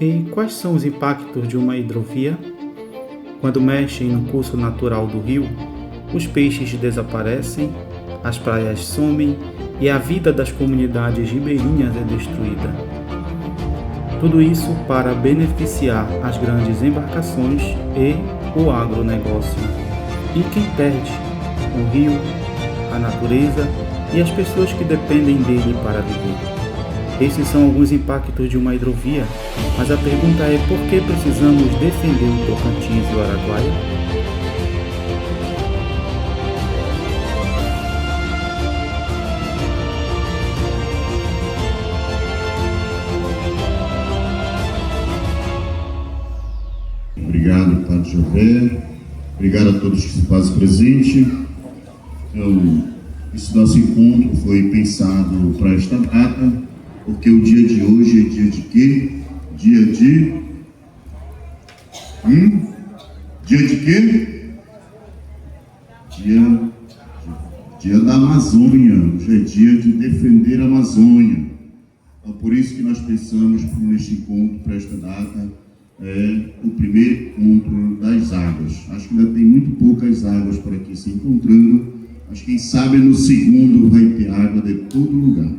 E quais são os impactos de uma hidrovia? Quando mexem no curso natural do rio, os peixes desaparecem, as praias somem e a vida das comunidades ribeirinhas é destruída. Tudo isso para beneficiar as grandes embarcações e o agronegócio. E quem perde? O rio, a natureza e as pessoas que dependem dele para viver. Esses são alguns impactos de uma hidrovia, mas a pergunta é: por que precisamos defender o Tocantins e o Araguaia? Obrigado, Padre Jové. Obrigado a todos que se fazem presente. Então, esse nosso encontro foi pensado para esta data, porque o dia de hoje é dia de quê? Dia de... Dia de quê? Dia da Amazônia. Hoje é dia de defender a Amazônia. Então, por isso que nós pensamos neste encontro para esta data, o primeiro encontro das águas. Acho que ainda tem muito poucas águas por aqui se encontrando, mas quem sabe no segundo vai ter água de todo lugar.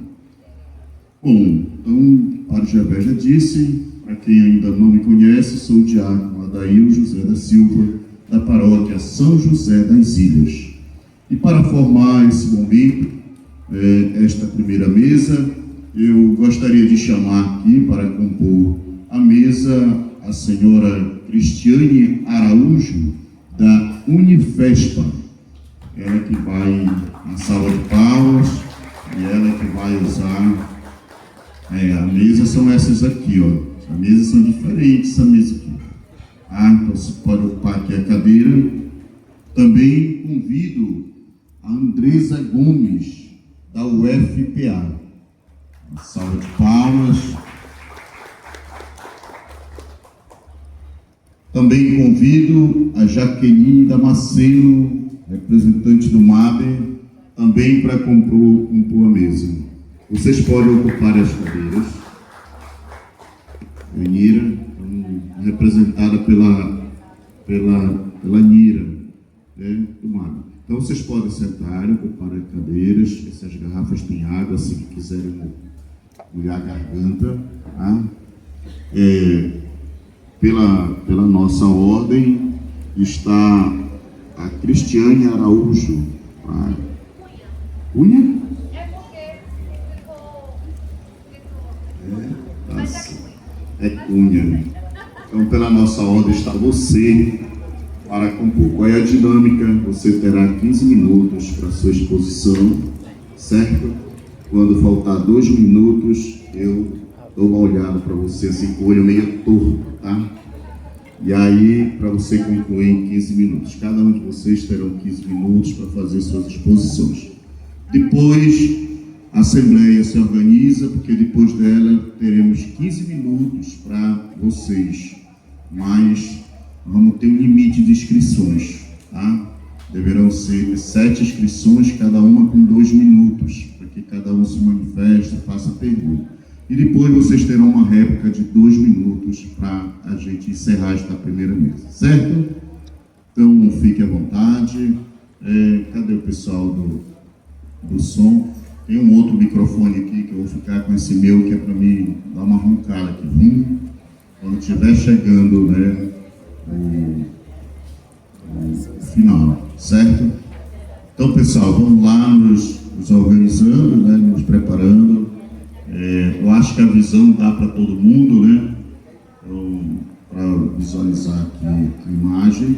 Bom, então, o Padre Javé já disse, para quem ainda não me conhece, sou o diácono Adair José da Silva, da paróquia São José das Ilhas. E para formar esse momento, esta primeira mesa, eu gostaria de chamar aqui para compor a mesa a senhora Cristiane Araújo, da Unifespa. Ela que vai na sala de palmas e ela que vai usar a mesa. São essas aqui, ó. As mesas são diferentes, essa mesa aqui. Então você pode ocupar aqui a cadeira. Também convido a Andresa Gomes, da UFPA. Uma salva de palmas. Também convido a Jaqueline Damasceno, representante do MABER, também para compor a mesa. Vocês podem ocupar as cadeiras. A Nira, representada pela Nira, do MABER. Então vocês podem sentar, ocupar as cadeiras. Essas garrafas têm água, se quiserem molhar a garganta. Tá? Pela nossa ordem, está a Cristiane Araújo. Cunha? É Cunha. Então, pela nossa ordem, está você para compor. Qual é a dinâmica? Você terá 15 minutos para a sua exposição, certo? Quando faltar 2 minutos, eu dou uma olhada para você, assim, com o olho meio torto, tá? E aí, para você concluir em 15 minutos. Cada um de vocês terão 15 minutos para fazer suas exposições. Depois, a Assembleia se organiza, porque depois dela teremos 15 minutos para vocês. Mas vamos ter um limite de inscrições, tá? Deverão ser 7 inscrições, cada uma com 2 minutos, para que cada um se manifeste, faça pergunta. E depois vocês terão uma réplica de 2 minutos para a gente encerrar esta primeira mesa, certo? Então, fique à vontade. Cadê o pessoal do som? Tem um outro microfone aqui que eu vou ficar com esse meu, que é para mim dar uma roncada aqui. Quando estiver chegando, o final, certo? Então, pessoal, vamos lá nos organizando, nos preparando. Eu acho que a visão dá para todo mundo, né? Então, para visualizar aqui a imagem,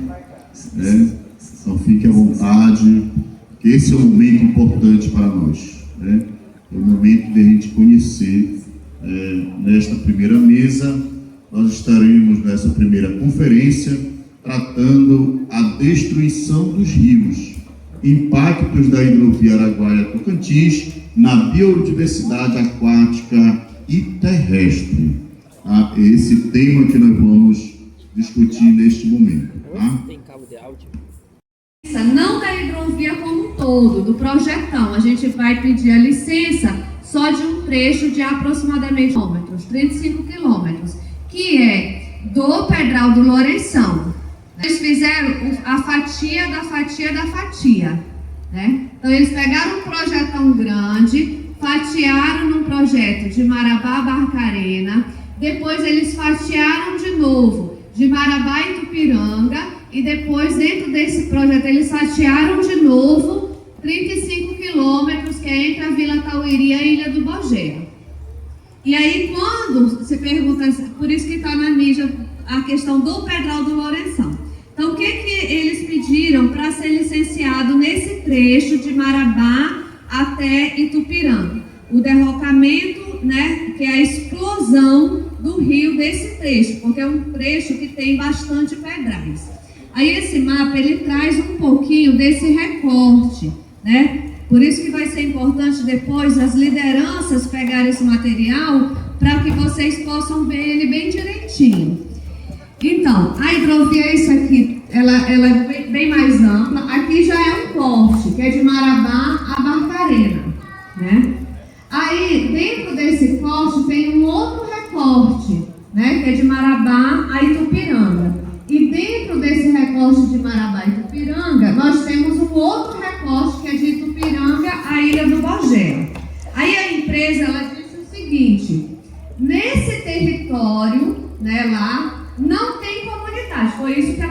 então fique à vontade, porque esse é um momento importante para nós, né? É o momento de a gente conhecer. Nesta primeira mesa, nós estaremos nessa primeira conferência tratando a destruição dos rios, impactos da hidrovia Araguaia-Tocantins na biodiversidade aquática e terrestre. Tá? É esse tema que nós vamos discutir neste momento. Tá? Tem cabo de áudio? Não da hidrovia como um todo, do projetão. A gente vai pedir a licença só de um trecho de aproximadamente 35 quilômetros, que do Pedral do Lourenção. Eles fizeram a fatia da fatia da fatia, né? Então eles pegaram um projetão grande, fatiaram num projeto de Marabá a Barcarena, depois eles fatiaram de novo de Marabá a Itupiranga, e depois dentro desse projeto eles fatiaram de novo 35 quilômetros, que é entre a Vila Tauiri e a Ilha do Bogea. E aí quando se pergunta, por isso que está na mídia a questão do Pedral do Lourenção. Então o que eles pediram para ser licenciado nesse trecho de Marabá até Itupiranga? O derrocamento, né, que é a explosão do rio desse trecho, porque é um trecho que tem bastante pedrais. Aí esse mapa, ele traz um pouquinho desse recorte, né? Por isso que vai ser importante depois as lideranças pegarem esse material para que vocês possam ver ele bem direitinho. Então, a hidrovia é isso aqui, ela é bem mais ampla. Aqui já é um corte, que é de Marabá a Barcarena, né? Aí, dentro desse corte, tem um outro recorte, né, que é de Marabá a Itupiranga. E dentro desse recorte de Marabá e Itupiranga, nós temos um outro recorte que é de Itupiranga a Ilha do Bogea. Aí a empresa, ela disse o seguinte: nesse território, né, lá, não tem comunidade. Foi isso que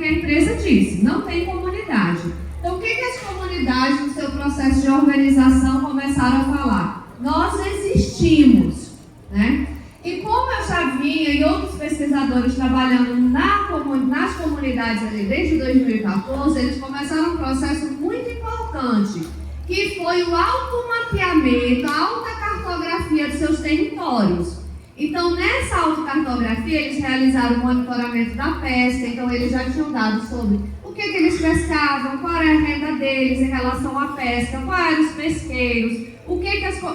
a empresa disse, não tem comunidade. Então, o que as comunidades, no seu processo de organização, começaram a falar? Nós existimos, né? E como eu já vinha e outros pesquisadores trabalhando nas comunidades ali desde 2014, eles começaram um processo muito importante, que foi o automapeamento, a autocartografia de seus territórios. Então, nessa autocartografia, eles realizaram o monitoramento da pesca, então eles já tinham dados sobre o que eles pescavam, qual era a renda deles em relação à pesca, quais eram os pesqueiros,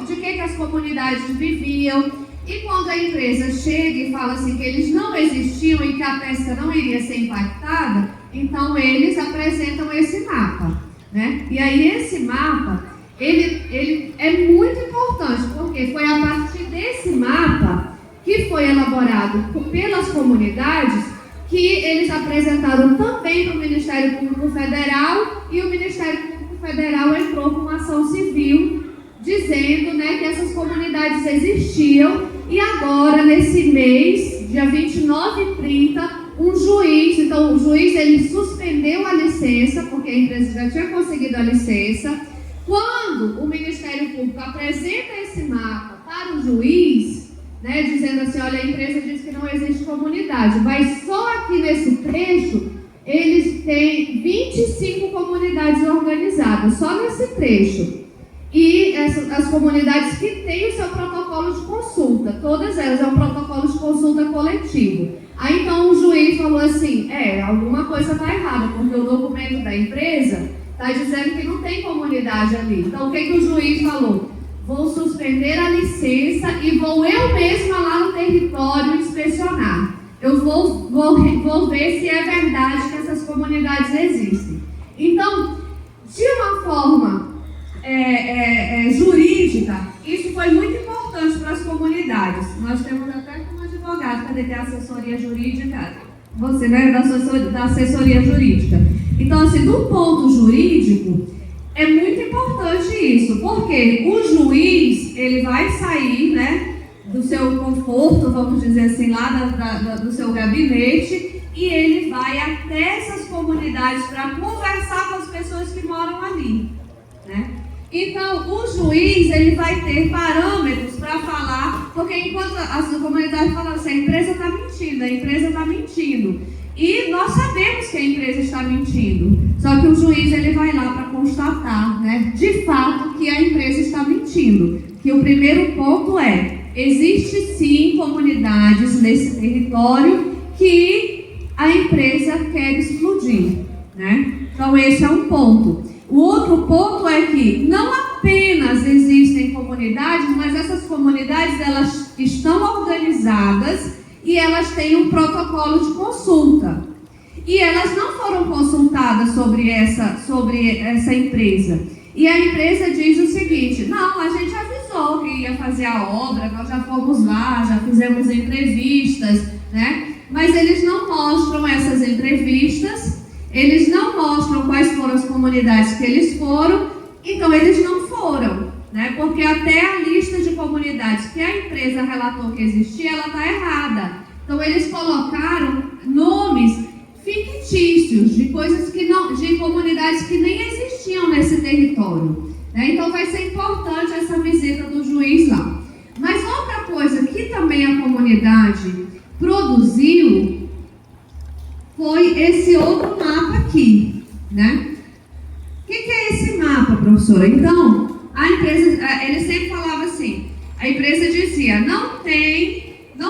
de que as comunidades viviam. E quando a empresa chega e fala assim que eles não existiam e que a pesca não iria ser impactada, então eles apresentam esse mapa, né? E aí esse mapa, ele é muito importante, porque foi a partir desse mapa que foi elaborado pelas comunidades que eles apresentaram também para o Ministério Público Federal, e o Ministério Público Federal entrou com uma ação civil dizendo, né, que essas comunidades existiam. E agora, nesse mês, dia 29 e 30, um juiz, então o juiz ele suspendeu a licença, porque a empresa já tinha conseguido a licença. Quando o Ministério Público apresenta esse mapa para o juiz, né, dizendo assim, olha, a empresa diz que não existe comunidade, mas só aqui nesse trecho, eles têm 25 comunidades organizadas, só nesse trecho. E as comunidades que têm o seu protocolo de consulta, todas elas é um protocolo de consulta coletivo. Aí então o juiz falou assim, alguma coisa está errada, porque o documento da empresa está dizendo que não tem comunidade ali. Então o que o juiz falou? Vou suspender a licença e vou eu mesma lá no território inspecionar. Eu vou ver se é verdade que essas comunidades existem. Então, de uma forma jurídica, isso foi muito importante para as comunidades. Nós temos até como advogado para ter assessoria jurídica, você, né, da assessoria jurídica. Então, assim, do ponto jurídico, é muito importante isso, porque o juiz, ele vai sair, né, do seu conforto, vamos dizer assim, lá do seu gabinete, e ele vai até essas comunidades para conversar com as pessoas que moram ali, né? Então, o juiz, ele vai ter parâmetros para falar, porque enquanto as comunidades falam assim, a empresa está mentindo. E nós sabemos que a empresa está mentindo. Só que o juiz, ele vai lá para constatar, né, de fato, que a empresa está mentindo. Que o primeiro ponto existe sim comunidades nesse território que a empresa quer explodir, né? Então, esse é um ponto. O outro ponto é que não apenas existem comunidades, mas essas comunidades, elas estão organizadas e elas têm um protocolo de consulta. E elas não foram consultadas sobre essa empresa. E a empresa diz o seguinte, não, a gente avisou que ia fazer a obra, nós já fomos lá, já fizemos entrevistas, né? Mas eles não mostram quais foram as comunidades que eles foram, então eles não foram, né? Porque até a lista de comunidades que a empresa relatou que existia, ela está errada. Então eles colocaram nomes fictícios de coisas que não, de comunidades que nem existiam nesse território, né? Então vai ser importante essa visita do juiz lá. Mas outra coisa que também a comunidade produziu foi esse outro mapa aqui, né? O que é esse mapa, professora? Então, a empresa, ele sempre falava assim, a empresa dizia, não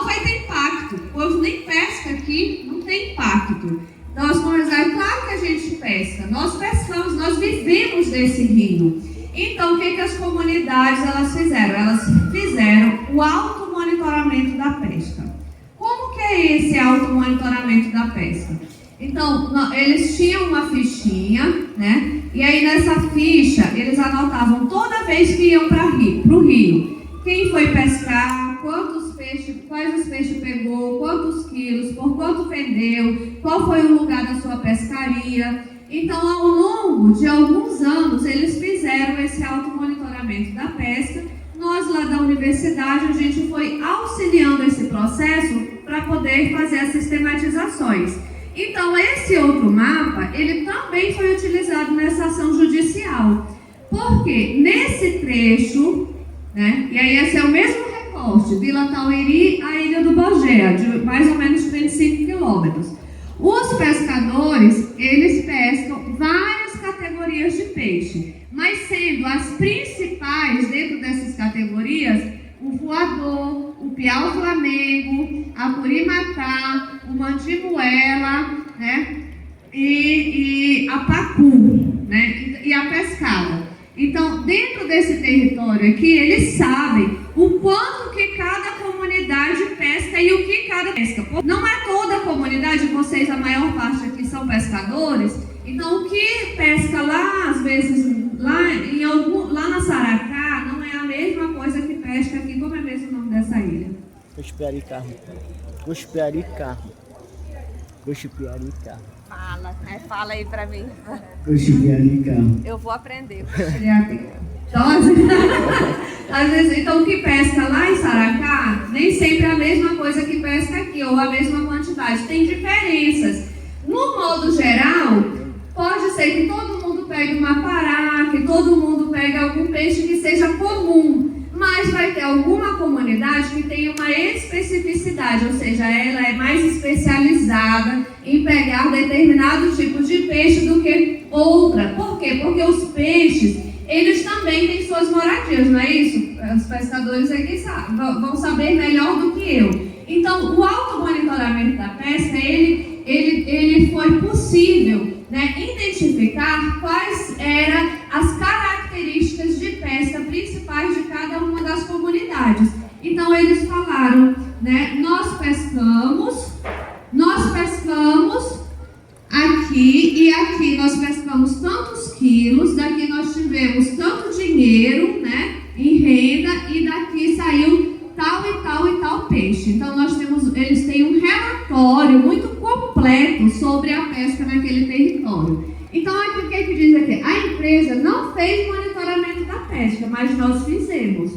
vai ter impacto, o povo nem pesca aqui, não tem impacto. Então, as comunidades, claro que a gente pesca, nós pescamos, nós vivemos desse rio. Então, o que as comunidades elas fizeram? Elas fizeram o automonitoramento da pesca. Como que é esse automonitoramento da pesca? Então, eles tinham uma fichinha, né? E aí nessa ficha, eles anotavam toda vez que iam para o rio. Quem foi pescar, quantos peixes, quais os peixes pegou, quantos quilos, por quanto vendeu, qual foi o lugar da sua pescaria. Então, ao longo de alguns anos, eles fizeram esse automonitoramento da pesca. Nós, lá da universidade, a gente foi auxiliando esse processo para poder fazer as sistematizações. Então, esse outro mapa, ele também foi utilizado nessa ação judicial. Porque nesse trecho, né, e aí esse é o mesmo recorte, Vila Tauiri à Ilha do Bogea, de mais ou menos 25 quilômetros. Os pescadores, eles pescam várias categorias de peixe, mas sendo as principais dentro dessas categorias, o voador, o piau-flamengo, a curimatá, o mandibuela, né, e a pacu, né, e a pescada. Então, dentro desse território aqui, eles sabem o quanto que cada comunidade pesca e o que cada pesca. Não é toda a comunidade, vocês, a maior parte aqui são pescadores, então o que pesca lá, às vezes, lá na Saracá, não é a mesma coisa que pesca aqui. Como é mesmo o nome dessa ilha? Cuspiaricá. Fala aí pra mim. Cuspiaricá. Eu vou aprender. Então, às vezes, então, o que pesca lá em Saracá, nem sempre é a mesma coisa que pesca aqui, ou a mesma quantidade. Tem diferenças. No modo geral, pode ser que todo mundo pegue uma pará, que todo mundo pegue algum peixe que seja comum. Mas vai ter alguma comunidade que tem uma especificidade, ou seja, ela é mais especializada em pegar determinado tipo de peixe do que outra. Por quê? Porque os peixes, eles também têm suas moradias, não é isso? Os pescadores aqui vão saber melhor do que eu. Então, o automonitoramento da pesca, ele foi possível, né, identificar quais eram as características de pesca principais de cada uma das comunidades. Então, eles falaram, né, nós pescamos aqui e aqui nós pescamos tantos quilos, daqui nós tivemos tanto dinheiro, né, em renda, e daqui saiu tal e tal e tal peixe. Então eles têm um relatório muito completo sobre a pesca naquele território. Então o que diz aqui? A empresa não fez monitoramento da pesca, mas nós fizemos,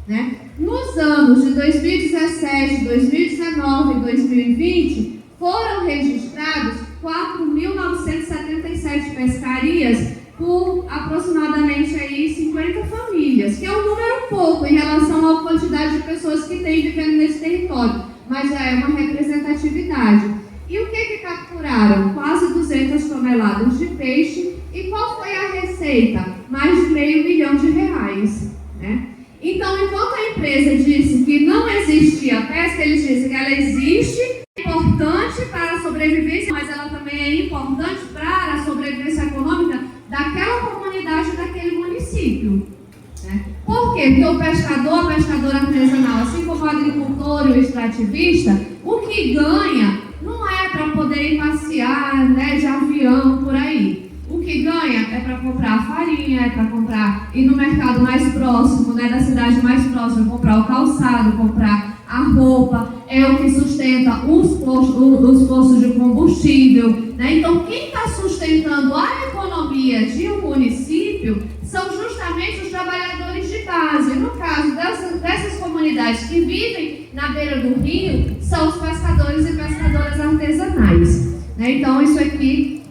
né? Nos anos de 2017, 2019 e 2020 foram registrados 4.977 pescarias por aproximadamente aí 50 famílias, que é um número pouco em relação à quantidade de pessoas que tem vivendo nesse território, mas já é uma representatividade. E o que capturaram? Quase 200 toneladas de peixe. E qual foi a receita? Mais de R$500 milhão, né? Então, enquanto a empresa disse que não existia pesca, eles disseram que ela existe, é importante para a sobrevivência, mas ela também é importante para a sobrevivência econômica daquela comunidade, daquele município, né? Por quê? Porque o pescador, a pescadora artesanal, assim como o agricultor e o extrativista, o que ganha não é para poder ir passear, né, de avião por aí. O que ganha é para comprar a farinha, é para ir no mercado mais próximo, né, da cidade mais próxima, comprar o calçado, comprar a roupa, é o que sustenta os postos de combustível, né? né? Então, quem está sustentando a economia de um município são justamente os trabalhadores de base. No caso dessas comunidades que vivem na beira do rio, são os pescadores e pescadoras artesanais, né? Então, isso aqui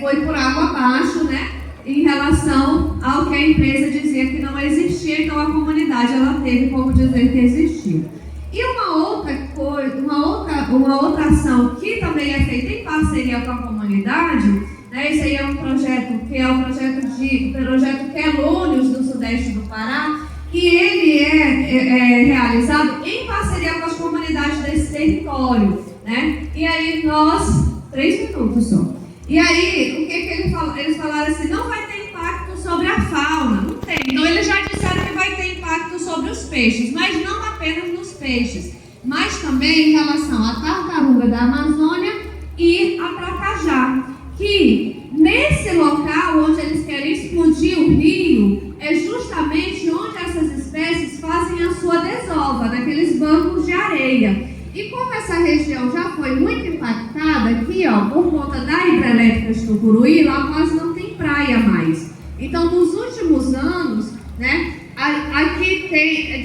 foi por água abaixo, né? Em relação ao que a empresa dizia que não existia, então a comunidade ela teve como dizer que existia. E uma outra coisa, uma outra ação que também é feita em parceria com a comunidade, né? Esse aí é um projeto que é o projeto Quelônios do Sudeste do Pará, que ele é realizado em parceria com as comunidades desse território, né? E aí nós, 3 minutos só. E aí, o que eles falaram assim, não vai ter impacto sobre a fauna, não tem. Então eles já disseram que vai ter impacto sobre os peixes, mas não apenas nos peixes, mas também em relação à tartaruga da Amazônia e a tracajá, que nesse local onde eles querem explodir o rio, é justamente onde essas espécies fazem a sua desova, naqueles bancos de areia. E como essa região já foi muito impactada aqui, ó, por conta da hidrelétrica de Tucuruí, lá quase não tem praia mais. Então, nos últimos anos, né, aqui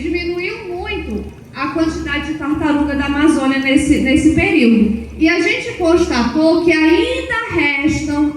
diminuiu muito a quantidade de tartaruga da Amazônia nesse período. E a gente constatou que ainda restam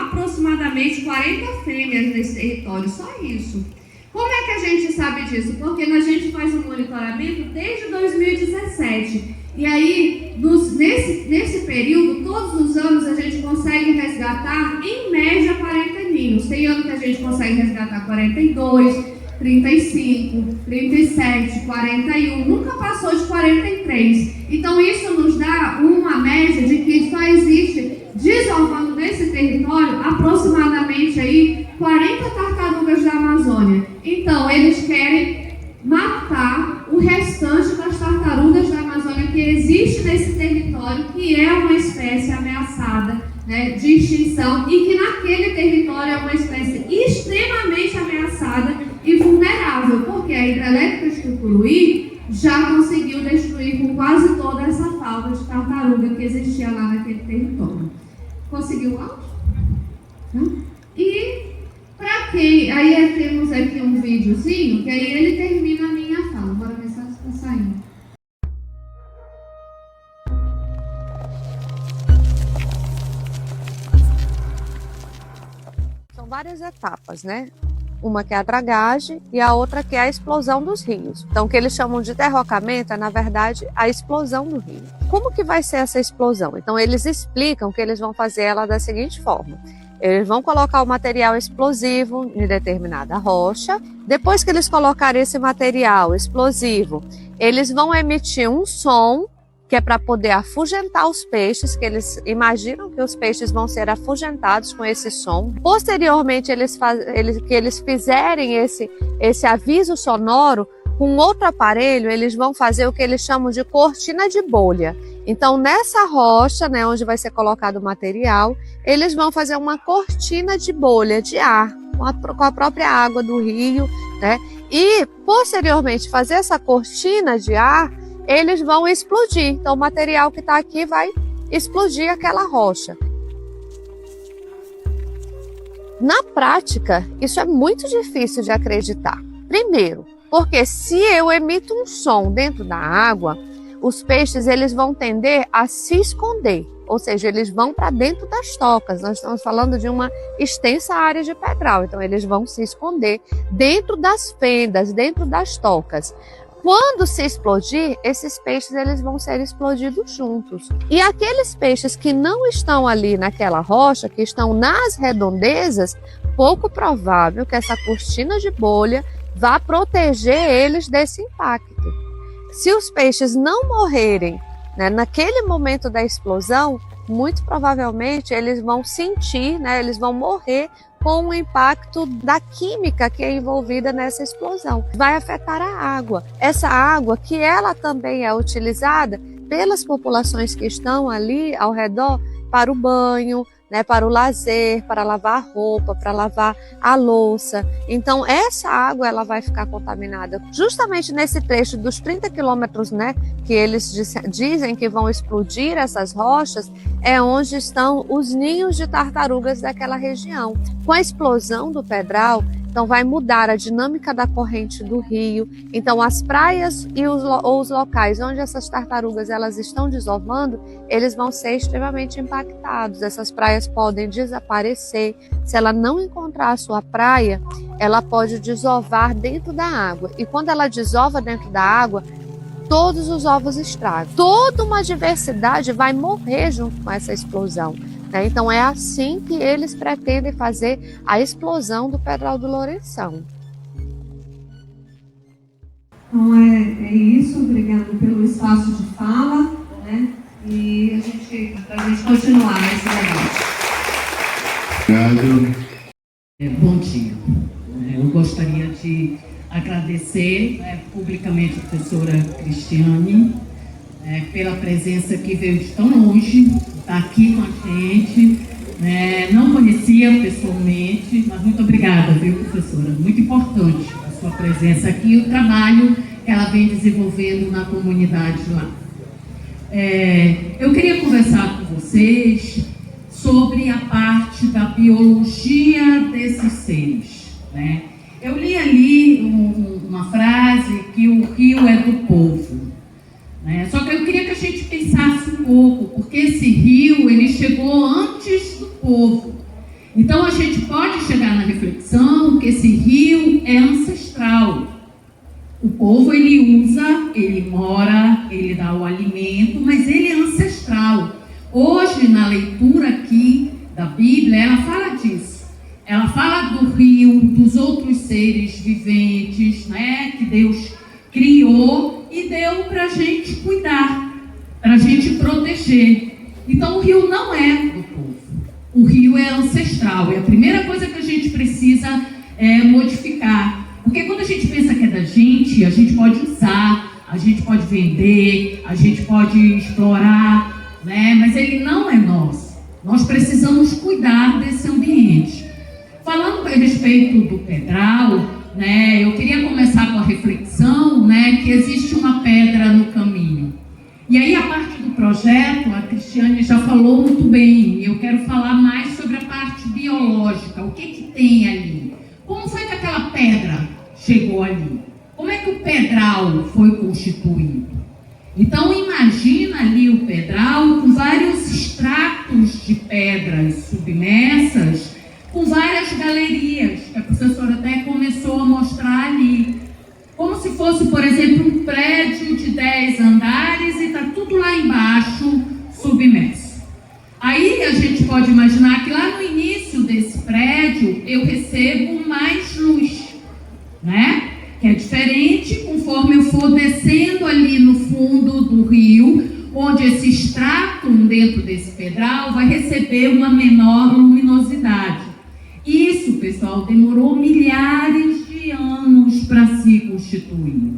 aproximadamente 40 fêmeas nesse território, só isso. Como é que a gente sabe disso? Porque a gente faz um monitoramento desde 2017. E aí, nesse período, todos os anos a gente consegue resgatar, em média, 40 ninhos. Tem ano que a gente consegue resgatar 42, 35, 37, 41. Nunca passou de 43. Então, isso nos dá uma média de que só existe, desovando nesse território, aproximadamente aí 40 tartarugas da Amazônia. Então, eles querem matar o restante das tartarugas da Amazônia que existe nesse território, que é uma espécie ameaçada, né, de extinção, e que naquele território é uma espécie extremamente ameaçada e vulnerável, porque a hidrelétrica de Tucuruí já conseguiu destruir com quase toda essa fauna de tartaruga que existia lá naquele território. Conseguiu o áudio? E para quem... Aí temos aqui um videozinho, que aí ele termina a minha fala. Bora ver se está saindo. São várias etapas, né? Uma que é a dragagem e a outra que é a explosão dos rios. Então, o que eles chamam de derrocamento é, na verdade, a explosão do rio. Como que vai ser essa explosão? Então, eles explicam que eles vão fazer ela da seguinte forma. Eles vão colocar o material explosivo em determinada rocha. Depois que eles colocarem esse material explosivo, eles vão emitir um som que é para poder afugentar os peixes, que eles imaginam que os peixes vão ser afugentados com esse som. Posteriormente, que eles fizerem esse aviso sonoro, com outro aparelho, eles vão fazer o que eles chamam de cortina de bolha. Então, nessa rocha, né, onde vai ser colocado o material, eles vão fazer uma cortina de bolha de ar, com a própria água do rio, né? E, posteriormente, fazer essa cortina de ar, eles vão explodir. Então, o material que está aqui vai explodir aquela rocha. Na prática, isso é muito difícil de acreditar. Primeiro, porque se eu emito um som dentro da água, os peixes eles vão tender a se esconder, ou seja, eles vão para dentro das tocas. Nós estamos falando de uma extensa área de pedral, então eles vão se esconder dentro das fendas, dentro das tocas. Quando se explodir, esses peixes eles vão ser explodidos juntos. E aqueles peixes que não estão ali naquela rocha, que estão nas redondezas, pouco provável que essa cortina de bolha vá proteger eles desse impacto. Se os peixes não morrerem, né, naquele momento da explosão, muito provavelmente eles vão sentir, né, eles vão morrer com o impacto da química que é envolvida nessa explosão. Vai afetar a água. Essa água que ela também é utilizada pelas populações que estão ali ao redor para o banho, né, para o lazer, para lavar a roupa, para lavar a louça. Então essa água ela vai ficar contaminada. Justamente nesse trecho dos 30 quilômetros, né, que eles dizem que vão explodir essas rochas, é onde estão os ninhos de tartarugas daquela região. Com a explosão do pedral, então vai mudar a dinâmica da corrente do rio. Então as praias e os locais onde essas tartarugas elas estão desovando, eles vão ser extremamente impactados. Essas praias podem desaparecer. Se ela não encontrar a sua praia, ela pode desovar dentro da água. E quando ela desova dentro da água, todos os ovos estragam. Toda uma diversidade vai morrer junto com essa explosão. Então é assim que eles pretendem fazer a explosão do Pedral do Lourenção. Então é isso, obrigado pelo espaço de fala, né? E para a gente continuar esse debate. Obrigado. Bom dia. Eu gostaria de agradecer publicamente a professora Cristiane pela presença que veio de tão longe, está aqui com a gente, não conhecia pessoalmente, mas muito obrigada, viu, professora? Muito importante a sua presença aqui e o trabalho que ela vem desenvolvendo na comunidade lá. Eu queria conversar com vocês sobre a parte da biologia desses seres, né? Eu li ali uma frase que o rio é do povo. Só que eu queria que a gente pensasse um pouco, porque esse rio ele chegou antes do povo. Então a gente pode chegar na reflexão que esse rio é ancestral. O povo ele usa, ele mora, ele dá o alimento, mas ele é ancestral. Hoje na leitura aqui da Bíblia ela fala disso. Ela fala do rio, dos outros seres viventes, que Deus criou e deu para a gente cuidar, para a gente proteger. Então o rio não é do povo, o rio é ancestral. E a primeira coisa que a gente precisa modificar, porque quando a gente pensa que é da gente, a gente pode usar, a gente pode vender, a gente pode explorar, mas ele não é nosso. Nós precisamos cuidar desse ambiente. Falando a respeito do pedral, eu queria começar com a reflexão, que existe uma pedra no caminho. E aí a parte do projeto, a Cristiane já falou muito bem, eu quero falar mais sobre a parte biológica, o que tem ali. Como foi que aquela pedra chegou ali? Como é que o pedral foi constituído? Então imagina ali o pedral com vários estratos de pedras submersas, com várias galerias, que a professora até começou a mostrar ali. Como se fosse, por exemplo, um prédio de 10 andares e está tudo lá embaixo submerso. Aí a gente pode imaginar que lá no início desse prédio eu recebo mais luz, que é diferente conforme eu for descendo ali no fundo do rio, onde esse extrato dentro desse pedral vai receber uma menor luminosidade. Isso, pessoal, demorou milhares de anos para se constituir.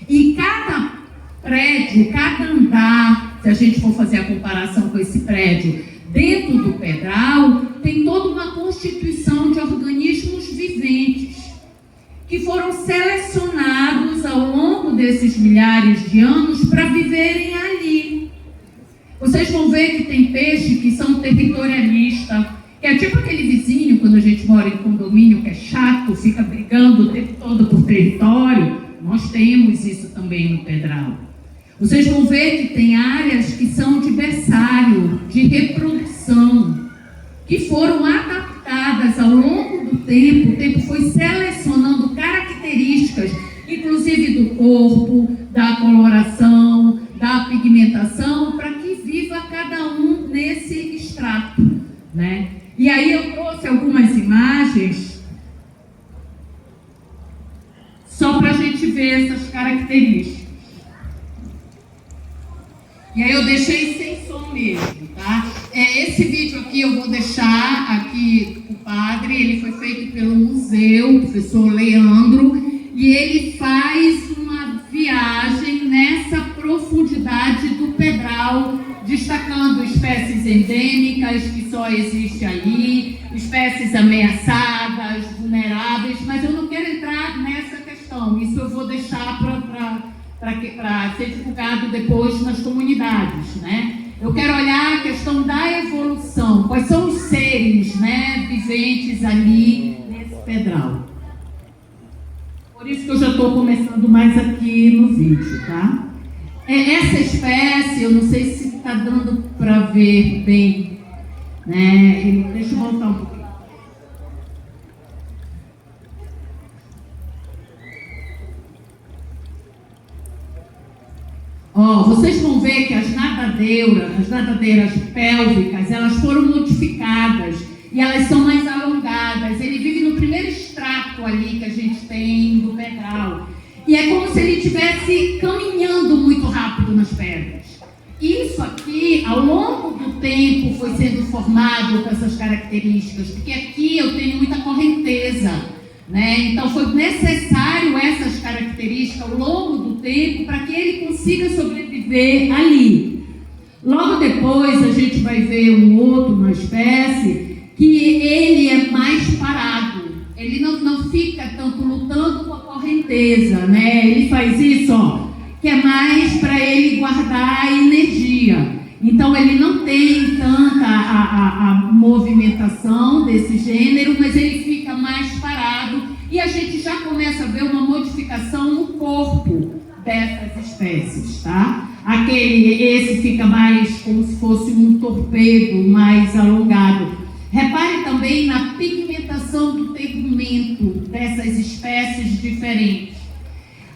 E cada prédio, cada andar, se a gente for fazer a comparação com esse prédio, dentro do pedral, tem toda uma constituição de organismos viventes que foram selecionados ao longo desses milhares de anos para viverem ali. Vocês vão ver que tem peixes que são territorialistas, que é tipo aquele vizinho, quando a gente mora em condomínio, que é chato, fica brigando o tempo todo por território. Nós temos isso também no pedral. Vocês vão ver que tem áreas que são de berçário, de reprodução, que foram adaptadas ao longo do tempo. O tempo foi selecionando características, inclusive do corpo, da coloração, da pigmentação, para que viva cada um nesse extrato, E aí eu trouxe algumas imagens só para a gente ver essas características. E aí eu deixei sem som mesmo, tá? Esse vídeo aqui eu vou deixar aqui o padre, ele foi feito pelo museu, o professor Leandro, e ele faz uma viagem nessa profundidade do pedral, destacando espécies endêmicas que só existem ali, espécies ameaçadas, vulneráveis, mas eu não quero entrar nessa questão. Isso eu vou deixar para ser divulgado depois nas comunidades, né? Eu quero olhar a questão da evolução, quais são os seres, né, viventes ali nesse pedral. Por isso que eu já estou começando mais aqui no vídeo, tá? Essa espécie, eu não sei se está dando para ver bem, né? Deixa eu voltar um pouquinho. Vocês vão ver que as nadadeiras pélvicas, elas foram modificadas e elas são mais alongadas. Ele vive no primeiro extrato ali que a gente tem do pedral. E é como se ele estivesse caminhando muito rápido nas pedras. Isso aqui, ao longo do tempo, foi sendo formado com essas características, porque aqui eu tenho muita correnteza, né? Então foi necessário essas características ao longo do tempo para que ele consiga sobreviver ali. Logo depois a gente vai ver uma espécie que ele é mais parado. Ele não fica tanto lutando com a correnteza, né? Ele faz isso, que é mais para ele guardar energia. Então ele não tem tanta a movimentação desse gênero, mas ele fica mais parado e a gente já começa a ver uma modificação no corpo dessas espécies, tá? Esse fica mais como se fosse um torpedo mais alongado. Repare também na pigmentação do tegumento dessas espécies diferentes.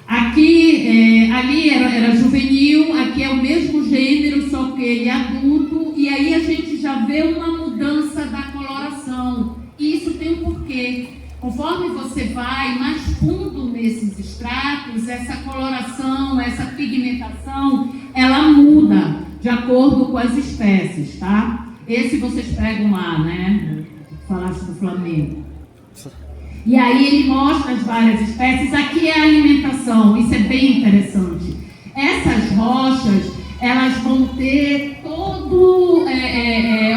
Aqui, ali era juvenil, aqui é o mesmo gênero, só que ele é adulto, e aí a gente já vê uma mudança da coloração. E isso tem um porquê. Conforme você vai mais fundo nesses estratos, essa coloração, essa pigmentação, ela muda de acordo com as espécies, tá? Esse vocês pegam lá, né? Falaste do Flamengo. E aí ele mostra as várias espécies. Aqui é a alimentação, isso é bem interessante. Essas rochas, elas vão ter todo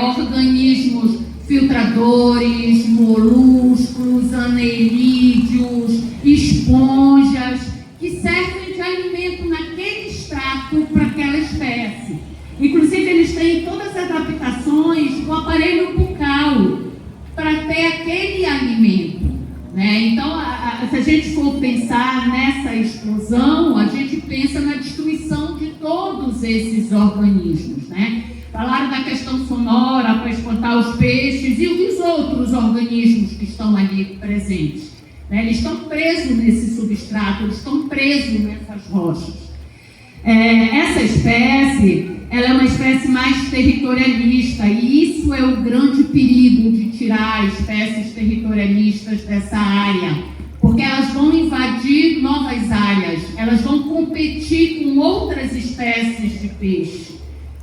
organismos filtradores, moluscos, anerídeos, esponjas, que servem de alimento naquele extrato para aquela espécie. Inclusive, eles têm todas as adaptações do aparelho bucal para ter aquele alimento, né? Então, se a gente for pensar nessa explosão, a gente pensa na destruição de todos esses organismos, né? Falaram da questão sonora para espantar os peixes e os outros organismos que estão ali presentes, né? Eles estão presos nesse substrato, eles estão presos nessas rochas. Essa espécie, ela é uma espécie mais territorialista, e isso é o grande perigo de tirar espécies territorialistas dessa área, porque elas vão invadir novas áreas, elas vão competir com outras espécies de peixe,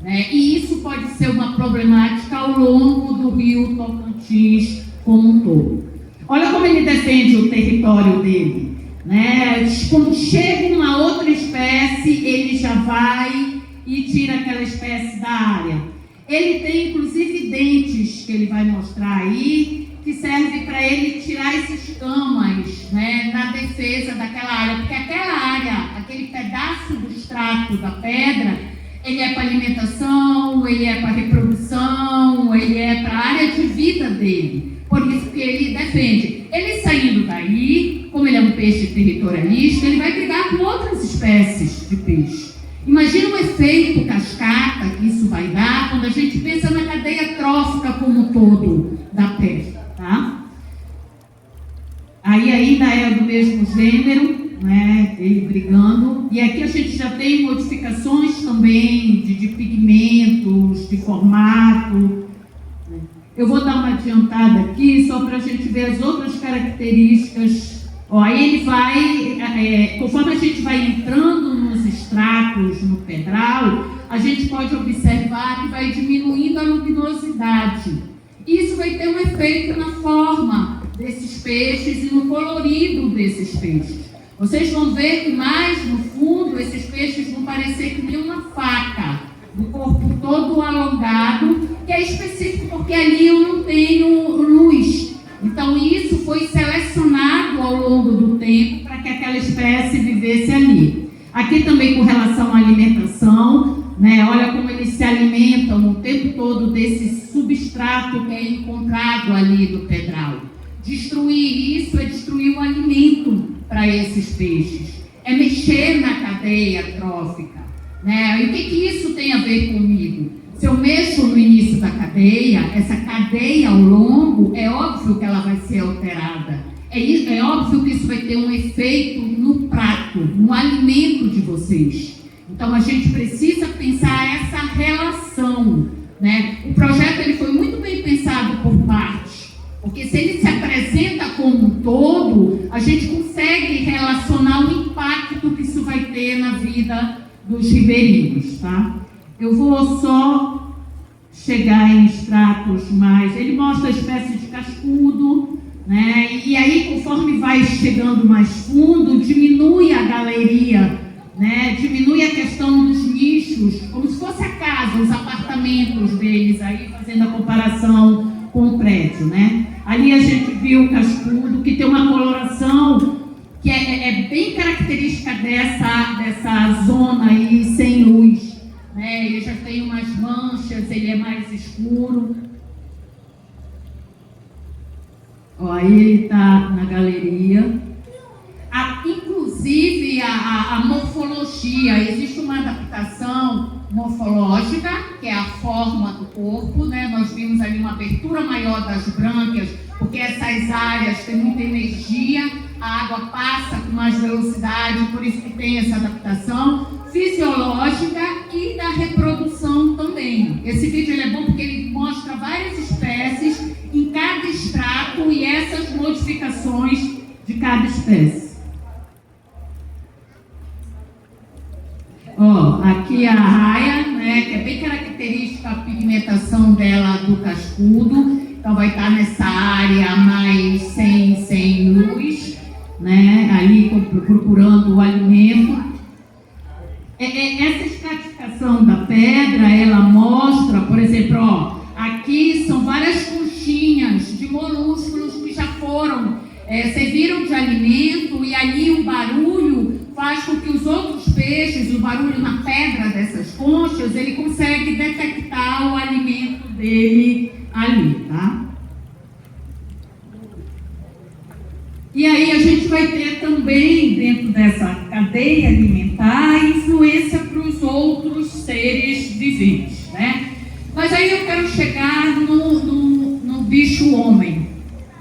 né? E isso pode ser uma problemática ao longo do rio Tocantins como um todo. Olha como ele defende o território dele, né? Quando chega uma outra espécie, ele já vai e tira aquela espécie da área. Ele tem, inclusive, dentes, que ele vai mostrar aí, que serve para ele tirar esses camas, né, na defesa daquela área. Porque aquela área, aquele pedaço do extrato da pedra, ele é para alimentação, ele é para reprodução, ele é para a área de vida dele. Por isso que ele defende. Ele saindo daí, como ele é um peixe territorialista, ele vai brigar com outras espécies de peixe. Imagina o efeito cascata que isso vai dar quando a gente pensa na cadeia trófica como um todo da pesca, tá? Aí ainda é do mesmo gênero, né? Ele brigando. E aqui a gente já tem modificações também de pigmentos, de formato. Eu vou dar uma adiantada aqui só para a gente ver as outras características. Aí ele vai, conforme a gente vai entrando nos estratos, no pedral, a gente pode observar que vai diminuindo a luminosidade. Isso vai ter um efeito na forma desses peixes e no colorido desses peixes. Vocês vão ver que mais no fundo esses peixes vão parecer que nem uma faca. corpo todo alongado, que é específico porque ali eu não tenho luz. Então isso foi selecionado ao longo do tempo para que aquela espécie vivesse ali. Aqui também com relação à alimentação, né? Olha como eles se alimentam o tempo todo desse substrato que é encontrado ali do pedral. Destruir isso é destruir o alimento para esses peixes, é mexer na cadeia trófica, né? E o que isso tem a ver comigo? Se eu mexo no início da cadeia, essa cadeia ao longo, é óbvio que ela vai ser alterada. É óbvio que isso vai ter um efeito no prato, no alimento de vocês. Então a gente precisa pensar essa relação, né? O projeto ele foi muito bem pensado por partes, porque se ele se apresenta como um todo, a gente consegue relacionar o impacto que isso vai ter na vida dos ribeirinhos, tá? Eu vou só chegar em extratos mais... Ele mostra a espécie de cascudo, né? E aí, conforme vai chegando mais fundo, diminui a galeria, né? Diminui a questão dos nichos, como se fosse a casa, os apartamentos deles, aí fazendo a comparação com o prédio, né? Ali a gente viu o cascudo, que tem uma coloração que é bem característica dessa zona aí sem luz, né? Ele já tem umas manchas, ele é mais escuro. Ó, aí ele está na galeria. Inclusive a morfologia, existe uma adaptação morfológica, que é a forma do corpo, né? Nós vimos ali uma abertura maior das brânquias, porque essas áreas têm muita energia, a água passa com mais velocidade, por isso que tem essa adaptação fisiológica e da reprodução também. Esse vídeo ele é bom porque ele mostra várias espécies em cada extrato e essas modificações de cada espécie. Ó, aqui a raia, né, que é bem característica a pigmentação dela do cascudo, então vai estar nessa área mais sem luz, né, ali procurando o alimento. Essa estratificação da pedra, ela mostra, por exemplo, ó, aqui são várias conchinhas de molúsculos que já foram, serviram de alimento, e ali o barulho faz com que os outros peixes, o barulho na pedra dessas conchas, ele consegue detectar o alimento dele ali, tá? E aí a gente vai ter também, dentro dessa cadeia alimentar, influência para os outros seres viventes, né? Mas aí eu quero chegar no bicho homem,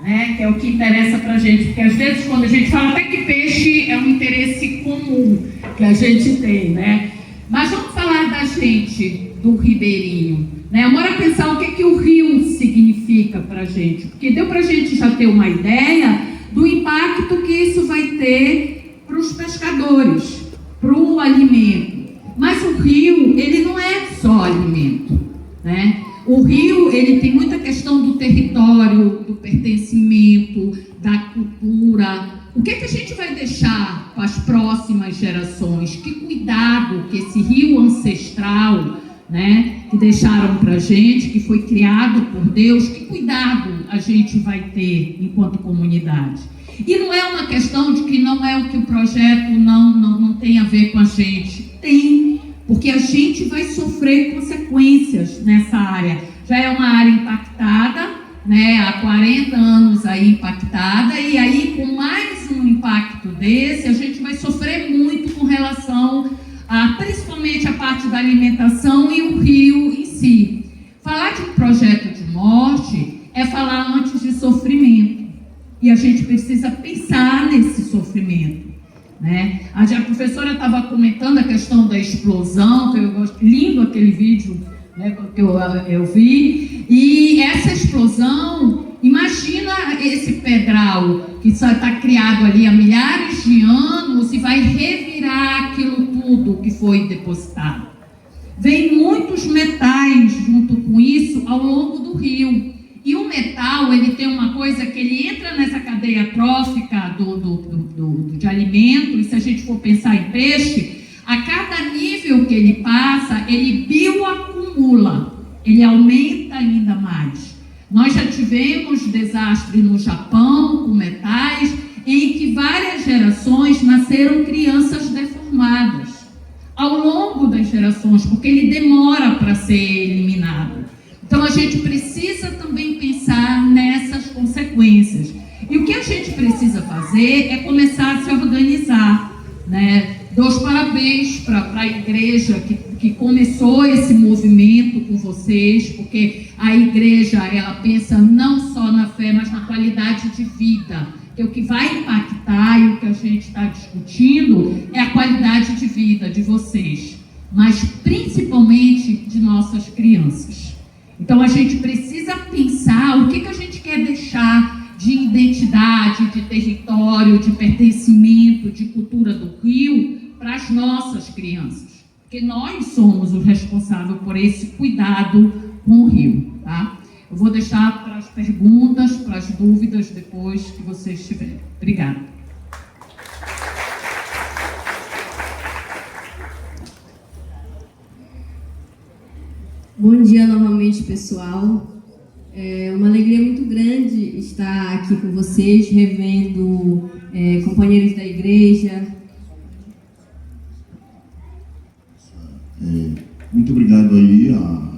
né? Que é o que interessa para a gente, porque às vezes quando a gente fala até que peixe é um interesse comum que a gente tem, né? Mas vamos falar da gente, do ribeirinho, né? Bora pensar o que o rio significa para a gente, porque deu para a gente já ter uma ideia do impacto que isso vai ter para os pescadores, para o alimento. Mas o rio, ele não é só alimento, né? O rio, ele tem muita questão do território, do pertencimento, da cultura. O que a gente vai deixar para as próximas gerações? Que cuidado que esse rio ancestral, né, que deixaram para a gente, que foi criado por Deus, que cuidado a gente vai ter enquanto comunidade? E não é uma questão de que não é o que o projeto não tem a ver com a gente. Tem, porque a gente vai sofrer consequências nessa área. Já é uma área impactada, né, há 40 anos aí impactada, e aí com mais um impacto desse, a gente vai sofrer muito com relação a, principalmente a parte da alimentação e o rio em si. Falar de um projeto de morte é falar antes de sofrimento, e a gente precisa pensar nesse sofrimento, né? A professora estava comentando a questão da explosão, que eu gosto, lindo aquele vídeo, né, que eu vi, e essa explosão, imagina esse pedral que está criado ali há milhares de anos e vai revirar aquilo tudo que foi depositado. Vem muitos metais junto com isso ao longo do rio. E o metal, ele tem uma coisa que ele entra nessa cadeia trófica de alimento, e se a gente for pensar em peixe, a cada nível que ele passa, ele acumula, ele aumenta ainda mais. Nós já tivemos desastre no Japão com metais, em que várias gerações nasceram crianças deformadas ao longo das gerações, porque ele demora para ser eliminado. Então a gente precisa também pensar nessas consequências. E o que a gente precisa fazer é começar a se organizar, né? Dou os parabéns para a igreja que começou esse movimento com vocês, porque a igreja, ela pensa não só na fé, mas na qualidade de vida. Porque o que vai impactar e o que a gente está discutindo é a qualidade de vida de vocês, mas principalmente de nossas crianças. Então a gente precisa pensar o que a gente quer deixar de identidade, de território, de pertencimento, de cultura do Rio para as nossas crianças. Porque nós somos os responsáveis por esse cuidado com o Rio, tá? Eu vou deixar para as perguntas, para as dúvidas depois que vocês tiverem. Obrigada. Bom dia novamente, pessoal. É uma alegria muito grande estar aqui com vocês, revendo companheiros da igreja. Muito obrigado aí a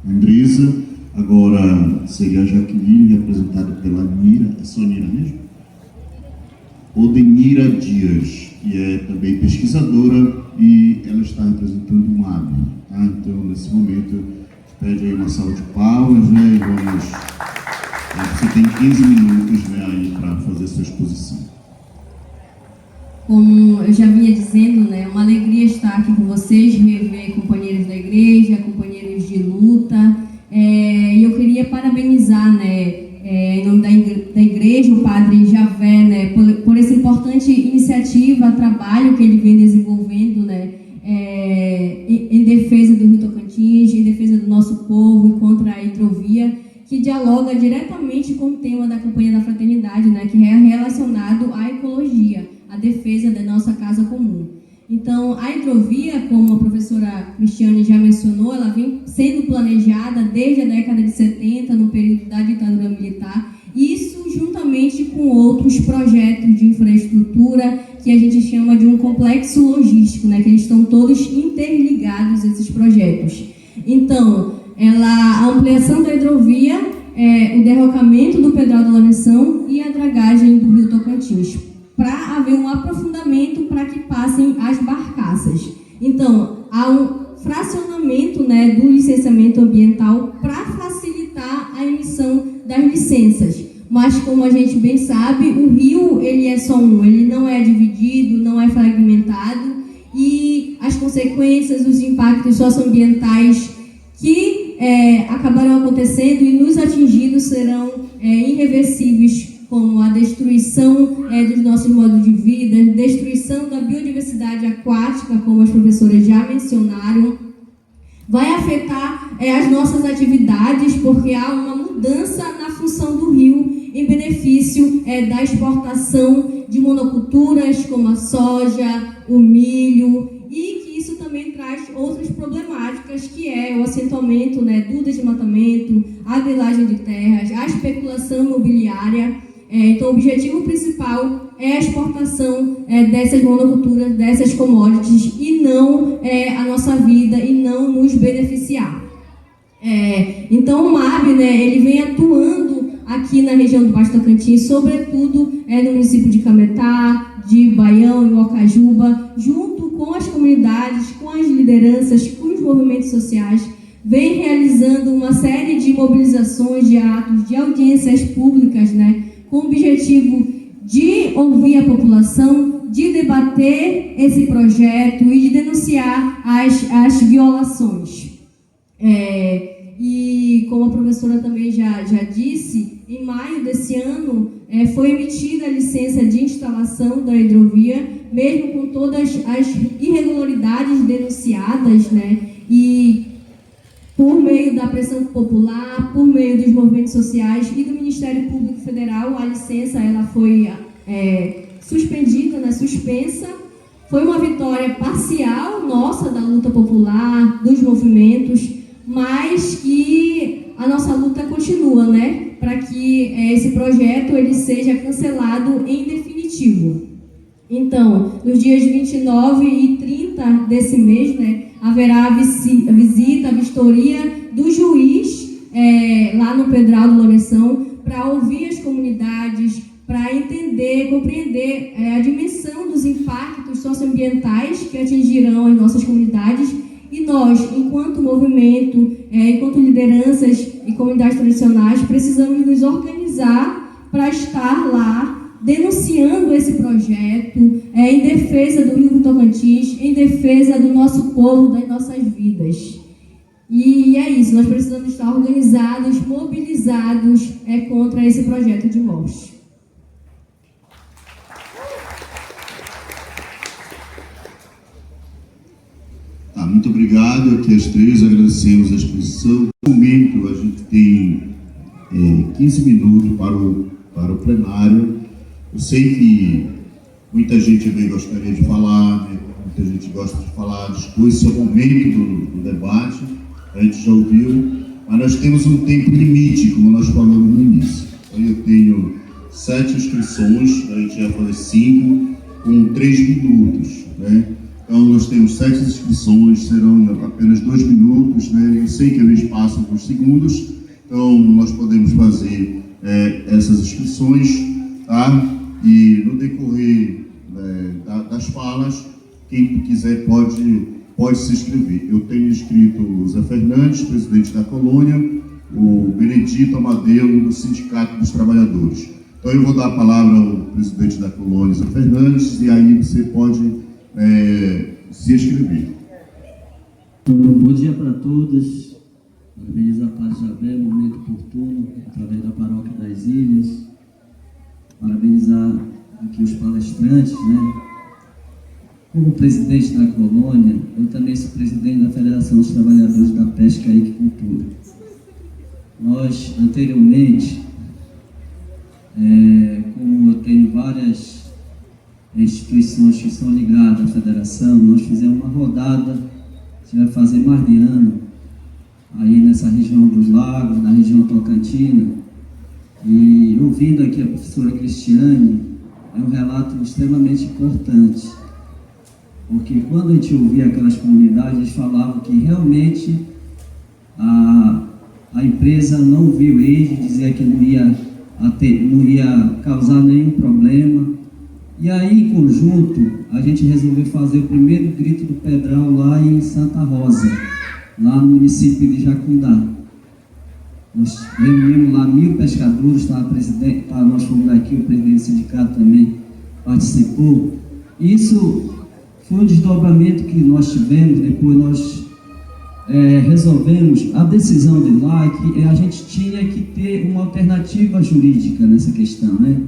Andresa. Agora seria a Jaqueline, representada pela Nira. É só Nira mesmo? Odenira Dias, que é também pesquisadora, e ela está representando o MAB. Tá? Então, nesse momento, pede aí uma salva de palmas, né? E vamos. Você tem 15 minutos, né, aí para fazer a sua exposição. Como eu já vinha dizendo, né, uma alegria estar aqui com vocês, rever companheiros da igreja, companheiros de luta. E eu queria parabenizar, né, em nome da igreja, o padre Javé, né, por essa importante iniciativa, trabalho que ele vem desenvolvendo, né, em defesa do Rio Tocantins, em defesa do nosso povo e contra a hidrovia, que dialoga diretamente com o tema da campanha da fraternidade, né, que é relacionado à ecologia, à defesa da nossa casa comum. Então, a hidrovia, como a professora Cristiane já mencionou, ela vem sendo planejada desde a década de 70, no período da ditadura militar, isso juntamente com outros projetos de infraestrutura que a gente chama de um complexo logístico, né, que eles estão todos interligados, esses projetos. Então, a ampliação da hidrovia, o derrocamento do Pedral da Lourenção e a dragagem do Rio Tocantins, para haver um aprofundamento para que passem as barcaças. Então, há um fracionamento, né, do licenciamento ambiental para facilitar a emissão das licenças. Mas, como a gente bem sabe, o rio ele é só um, ele não é dividido, não é fragmentado, e as consequências, os impactos socioambientais que acabarão acontecendo e nos atingidos serão irreversíveis, como a destruição dos nossos modos de vida, destruição da biodiversidade aquática, como as professoras já mencionaram, vai afetar as nossas atividades, porque há uma mudança na função do rio em benefício da exportação de monoculturas, como a soja, o milho, e que isso também traz outras problemáticas, que é o acentuamento, né, do desmatamento, a grilagem de terras, a especulação imobiliária. Então, o objetivo principal é a exportação dessas monoculturas, dessas commodities, e não a nossa vida, e não nos beneficiar. Então, o MAB, né, ele vem atuando aqui na região do Baixo Tocantins, sobretudo no município de Cametá, de Baião e Ocajuba, junto com as comunidades, com as lideranças, com os movimentos sociais, vem realizando uma série de mobilizações, de atos, de audiências públicas, né, com o objetivo de ouvir a população, de debater esse projeto e de denunciar as violações. E como a professora também já disse, em maio desse ano foi emitida a licença de instalação da hidrovia, mesmo com todas as irregularidades denunciadas, né? E por meio da pressão popular, por meio dos movimentos sociais e do Ministério Público Federal, a licença ela foi suspendida, né, suspensa. Foi uma vitória parcial nossa, da luta popular, dos movimentos, mas que a nossa luta continua, né, para que esse projeto ele seja cancelado em definitivo. Então, nos dias 29 e 30 desse mês, né, haverá a visita, a vistoria do juiz lá no Pedral do Lourenção, para ouvir as comunidades, para entender, compreender a dimensão dos impactos socioambientais que atingirão as nossas comunidades. E nós, enquanto movimento, enquanto lideranças e comunidades tradicionais, precisamos nos organizar para estar lá denunciando esse projeto em defesa do Rio do Tocantins, em defesa do nosso povo, das nossas vidas. E é isso, nós precisamos estar organizados, mobilizados contra esse projeto de morte. Muito obrigado aqui as três, agradecemos a exposição. No momento a gente tem 15 minutos para o plenário. Eu sei que muita gente também gostaria de falar, né? Muita gente gosta de falar, dispôs esse é o momento do debate, a gente já ouviu, mas nós temos um tempo limite, como nós falamos no início. Então eu tenho 7 inscrições, a gente vai fazer 5 com 3 minutos, né? Então, nós temos 7 inscrições, serão apenas 2 minutos, né? Eu sei que às vezes passam por segundos, então nós podemos fazer essas inscrições, tá? E no decorrer das falas, quem quiser pode se inscrever. Eu tenho inscrito o Zé Fernandes, presidente da colônia, o Benedito Amadeu, do Sindicato dos Trabalhadores. Então, eu vou dar a palavra ao presidente da colônia, Zé Fernandes, e aí você pode se inscrever. Bom dia para todos. Parabenizar a Paz Javé, momento oportuno, através da Paróquia das Ilhas. Parabenizar aqui os palestrantes, né? Como presidente da colônia, eu também sou presidente da Federação dos Trabalhadores da Pesca e Aquicultura. Nós, anteriormente, como eu tenho várias instituições que são ligadas à federação, nós fizemos uma rodada, que vai fazer mais de ano, aí nessa região dos lagos, na região tocantina, e ouvindo aqui a professora Cristiane, é um relato extremamente importante, porque quando a gente ouvia aquelas comunidades, eles falavam que realmente a empresa não viu eles, dizia que não ia causar nenhum problema. E aí, em conjunto, a gente resolveu fazer o primeiro grito do Pedral lá em Santa Rosa, lá no município de Jacundá. Nós reunimos lá 1000 pescadores, nós fomos daqui, o presidente do sindicato também participou. Isso foi um desdobramento que nós tivemos, depois nós resolvemos a decisão de lá, que a gente tinha que ter uma alternativa jurídica nessa questão, né?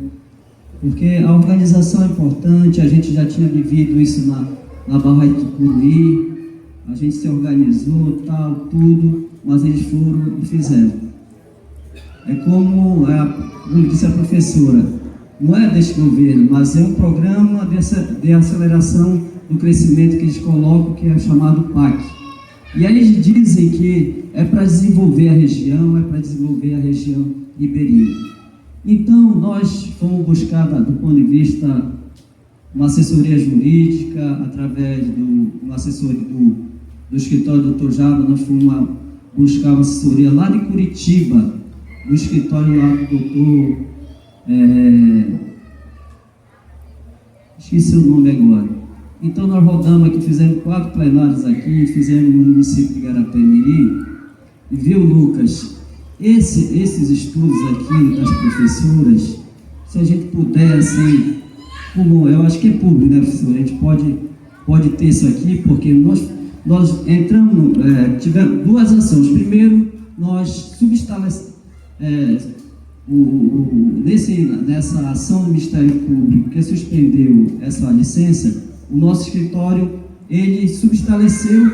Porque a organização é importante, a gente já tinha vivido isso na Barra de Tucuruí, a gente se organizou, tal, tudo, mas eles foram e fizeram. É como disse a professora, não é deste governo, mas é um programa de aceleração do crescimento que eles colocam, que é chamado PAC. E aí eles dizem que é para desenvolver a região, ribeirinha. Então, nós fomos buscar, do ponto de vista, uma assessoria jurídica, através do assessor do escritório do Dr. Jaba, nós fomos buscar uma assessoria lá de Curitiba, no escritório lá do doutor, esqueci o nome agora. Então, nós rodamos aqui, fizemos 4 plenários aqui, fizemos no município de Garapé-Miri, e viu, Lucas, esses estudos aqui das professoras, se a gente puder, assim, como eu acho que é público, né, professor? A gente pode ter isso aqui, porque nós entramos, tivemos 2 ações. Primeiro, nós subestabelecemos, nessa ação do Ministério Público que suspendeu essa licença, o nosso escritório, ele subestabeleceu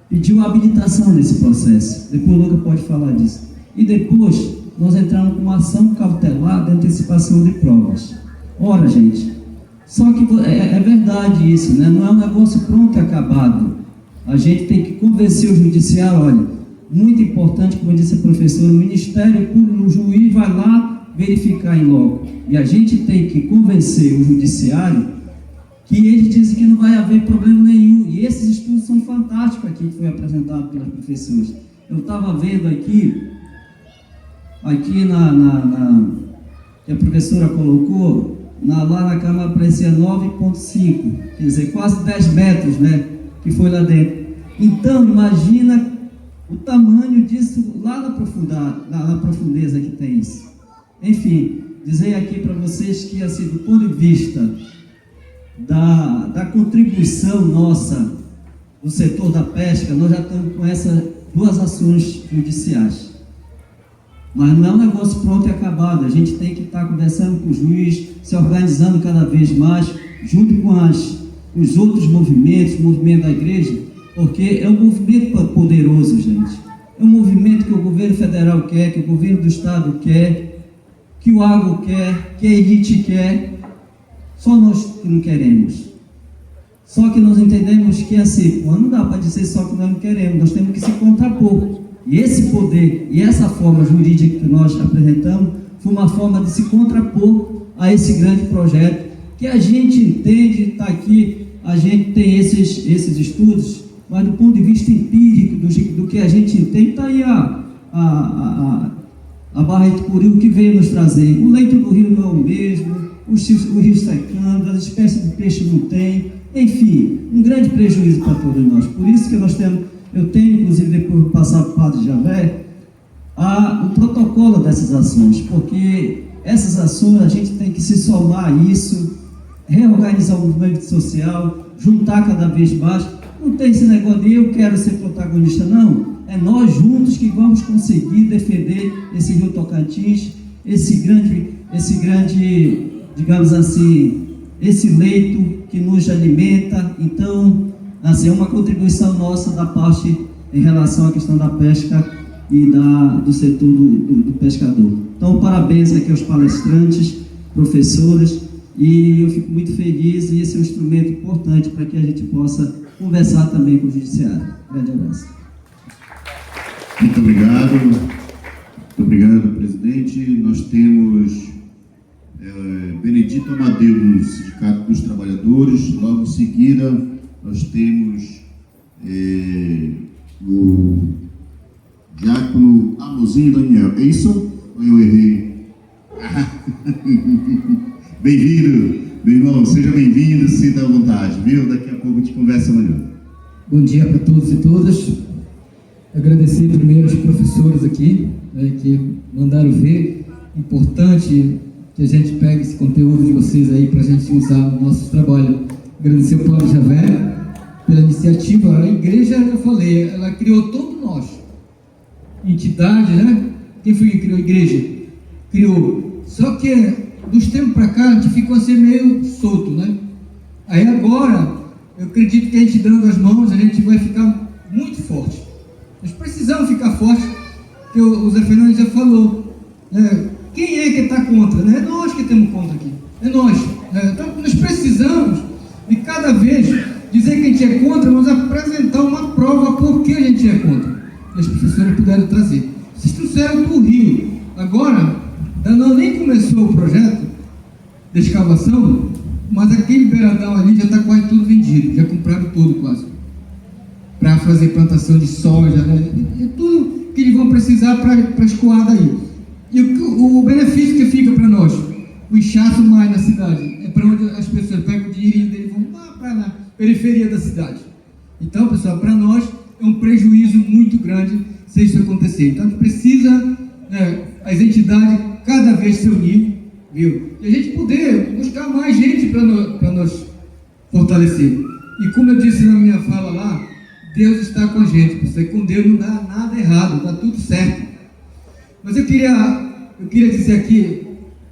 pediu a habilitação nesse processo. Depois o Lucas pode falar disso. E depois, nós entramos com uma ação cautelar de antecipação de provas. Ora, gente, só que é verdade isso, né? Não é um negócio pronto e acabado. A gente tem que convencer o judiciário, olha, muito importante, como disse a professora, o Ministério Público, o juiz vai lá verificar em loco. E a gente tem que convencer o judiciário que eles dizem que não vai haver problema nenhum. E esses estudos são fantásticos aqui, que foi apresentado pelas professoras. Eu estava vendo aqui que a professora colocou, lá na Câmara aparecia 9,5, quer dizer, quase 10 metros, né, que foi lá dentro. Então, imagina o tamanho disso lá na profundeza que tem isso. Enfim, dizer aqui para vocês que, assim, do ponto de vista da contribuição nossa no setor da pesca, nós já estamos com essas 2 ações judiciais. Mas não é um negócio pronto e acabado. A gente tem que estar conversando com o juiz, se organizando cada vez mais, junto com os outros movimentos, o movimento da igreja, porque é um movimento poderoso, gente. É um movimento que o governo federal quer, que o governo do estado quer, que o agro quer, que a elite quer. Só nós que não queremos. Só que nós entendemos que assim, não dá para dizer só que nós não queremos, nós temos que se contrapor. E esse poder e essa forma jurídica que nós apresentamos foi uma forma de se contrapor a esse grande projeto que a gente entende, está aqui, a gente tem esses estudos, mas do ponto de vista empírico, do que a gente entende, está aí a Barra de Curiú que veio nos trazer. O leito do rio não é o mesmo, o rio secando, as espécies de peixe não tem, enfim, um grande prejuízo para todos nós. Por isso que eu tenho, inclusive, depois de passar para o Padre Javé, o protocolo dessas ações, porque essas ações a gente tem que se somar a isso, reorganizar o movimento social, juntar cada vez mais. Não tem esse negócio de eu quero ser protagonista, não. É nós juntos que vamos conseguir defender esse Rio Tocantins, esse grande, digamos assim, esse leito que nos alimenta. Então, assim, é uma contribuição nossa da parte em relação à questão da pesca e do setor do pescador. Então, parabéns aqui aos palestrantes, professores, e eu fico muito feliz, e esse é um instrumento importante para que a gente possa conversar também com o judiciário. Grande abraço. Muito obrigado. Muito obrigado, presidente. Nós temos Benedito Amadeu, do Sindicato dos Trabalhadores. Logo em seguida, nós temos o Diácono Amozinho Daniel. É isso? Ou eu errei? Bem-vindo, meu irmão. Seja bem-vindo, sinta à vontade, viu? Daqui a pouco a gente conversa amanhã. Bom dia para todos e todas. Agradecer primeiro aos professores aqui, que mandaram ver. Importante que a gente pegue esse conteúdo de vocês aí para a gente usar no nosso trabalho. Agradecer ao Padre Javé pela iniciativa. A igreja, eu falei, ela criou todos nós. Entidade, né? Quem foi que criou a igreja? Criou. Só que dos tempos para cá a gente ficou assim meio solto, né? Aí agora, eu acredito que a gente dando as mãos, a gente vai ficar muito forte. Nós precisamos ficar fortes, que o Zé Fernando já falou. Quem é que está contra? Né? É nós que temos contra aqui. É nós. Então, nós precisamos de cada vez dizer que a gente é contra, mas apresentar uma prova por que a gente é contra. E as professoras puderam trazer. Vocês trouxeram do Rio. Agora, não nem começou o projeto de escavação, mas aquele beiradão ali já está quase tudo vendido. Já compraram tudo quase. Para fazer plantação de soja, né? É tudo que eles vão precisar para escoar daí. E o benefício que fica para nós, o inchaço mais na cidade, é para onde as pessoas pegam o dinheirinho dele e vão lá para na periferia da cidade. Então, pessoal, para nós é um prejuízo muito grande se isso acontecer. Então, a gente precisa, as entidades, cada vez se unir, viu? E a gente poder buscar mais gente para nos fortalecer. E como eu disse na minha fala lá, Deus está com a gente, pessoal, e com Deus não dá nada errado, dá tudo certo. Mas eu queria dizer aqui,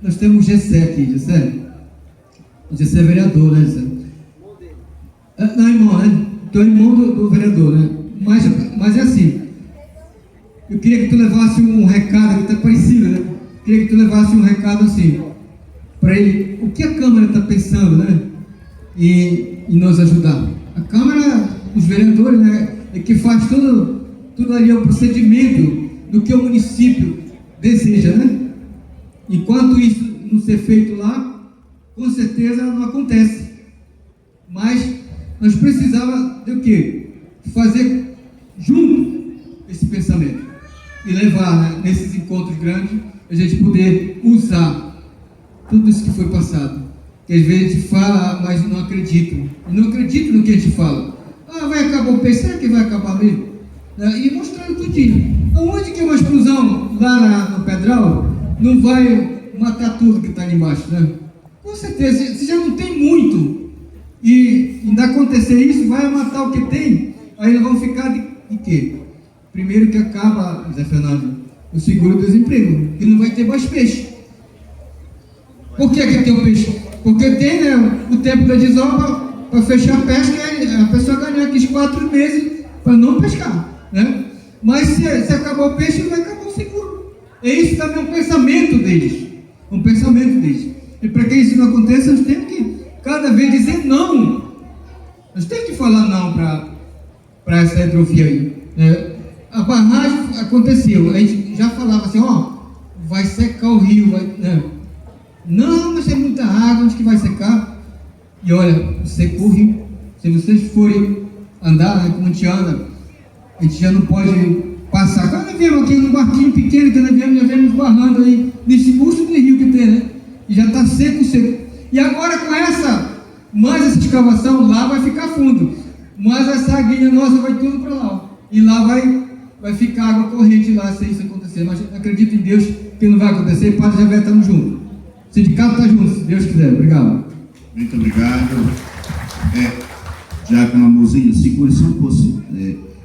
nós temos o Gessé aqui, Gessé. O Gessé é vereador, né, Gessé? Não, irmão, né? Tu é irmão do vereador, né? Mas é assim, eu queria que tu levasse um recado, que está parecido, né? Eu queria que tu levasse um recado assim, para ele, o que a Câmara está pensando, né? Em nos ajudar. A Câmara os vereadores, né, que faz tudo ali, é o procedimento do que o município deseja, né? Enquanto isso não ser feito lá, com certeza não acontece. Mas nós precisávamos de o quê? Fazer junto esse pensamento e levar, né, nesses encontros grandes, a gente poder usar tudo isso que foi passado. Que às vezes a gente fala, mas não acredita. E não acredita no que a gente fala. Ah, vai acabar o peixe, será que vai acabar mesmo? E mostrando tudinho. Aonde que uma explosão lá no Pedral não vai matar tudo que está ali embaixo, né? Com certeza, se já não tem muito e ainda acontecer isso, vai matar o que tem, aí nós vamos ficar de quê? Primeiro que acaba, Zé Fernando, o seguro-desemprego, e não vai ter mais peixe. Por que tem o peixe? Porque tem, né, o tempo da desova para fechar a pesca, e a pessoa ganhar aqueles 4 meses para não pescar, né? Mas se acabar o peixe, vai acabar o seguro. É isso também um pensamento deles. Um pensamento deles. E para que isso não aconteça, nós temos que cada vez dizer não. Nós temos que falar não para essa hidrovia aí, né? A barragem aconteceu, a gente já falava assim, ó, vai secar o rio, vai, né? Não, mas tem muita água, onde que vai secar? E olha, secou o rio. Se vocês forem andar, né, como a gente anda, a gente já não pode passar. Quando nós viemos aqui num barquinho pequeno, que nós viemos barrando aí, nesse monstro de rio que tem, né? E já está seco. E agora com mais essa escavação, lá vai ficar fundo. Mas essa aguinha nossa vai tudo para lá, ó. E lá vai ficar água corrente lá, se isso acontecer. Mas acredito em Deus que não vai acontecer. Padre Javé, estamos juntos. O sindicato está junto, se Deus quiser. Obrigado. Muito obrigado. Diácono Amorzinho, segure só um pouquinho,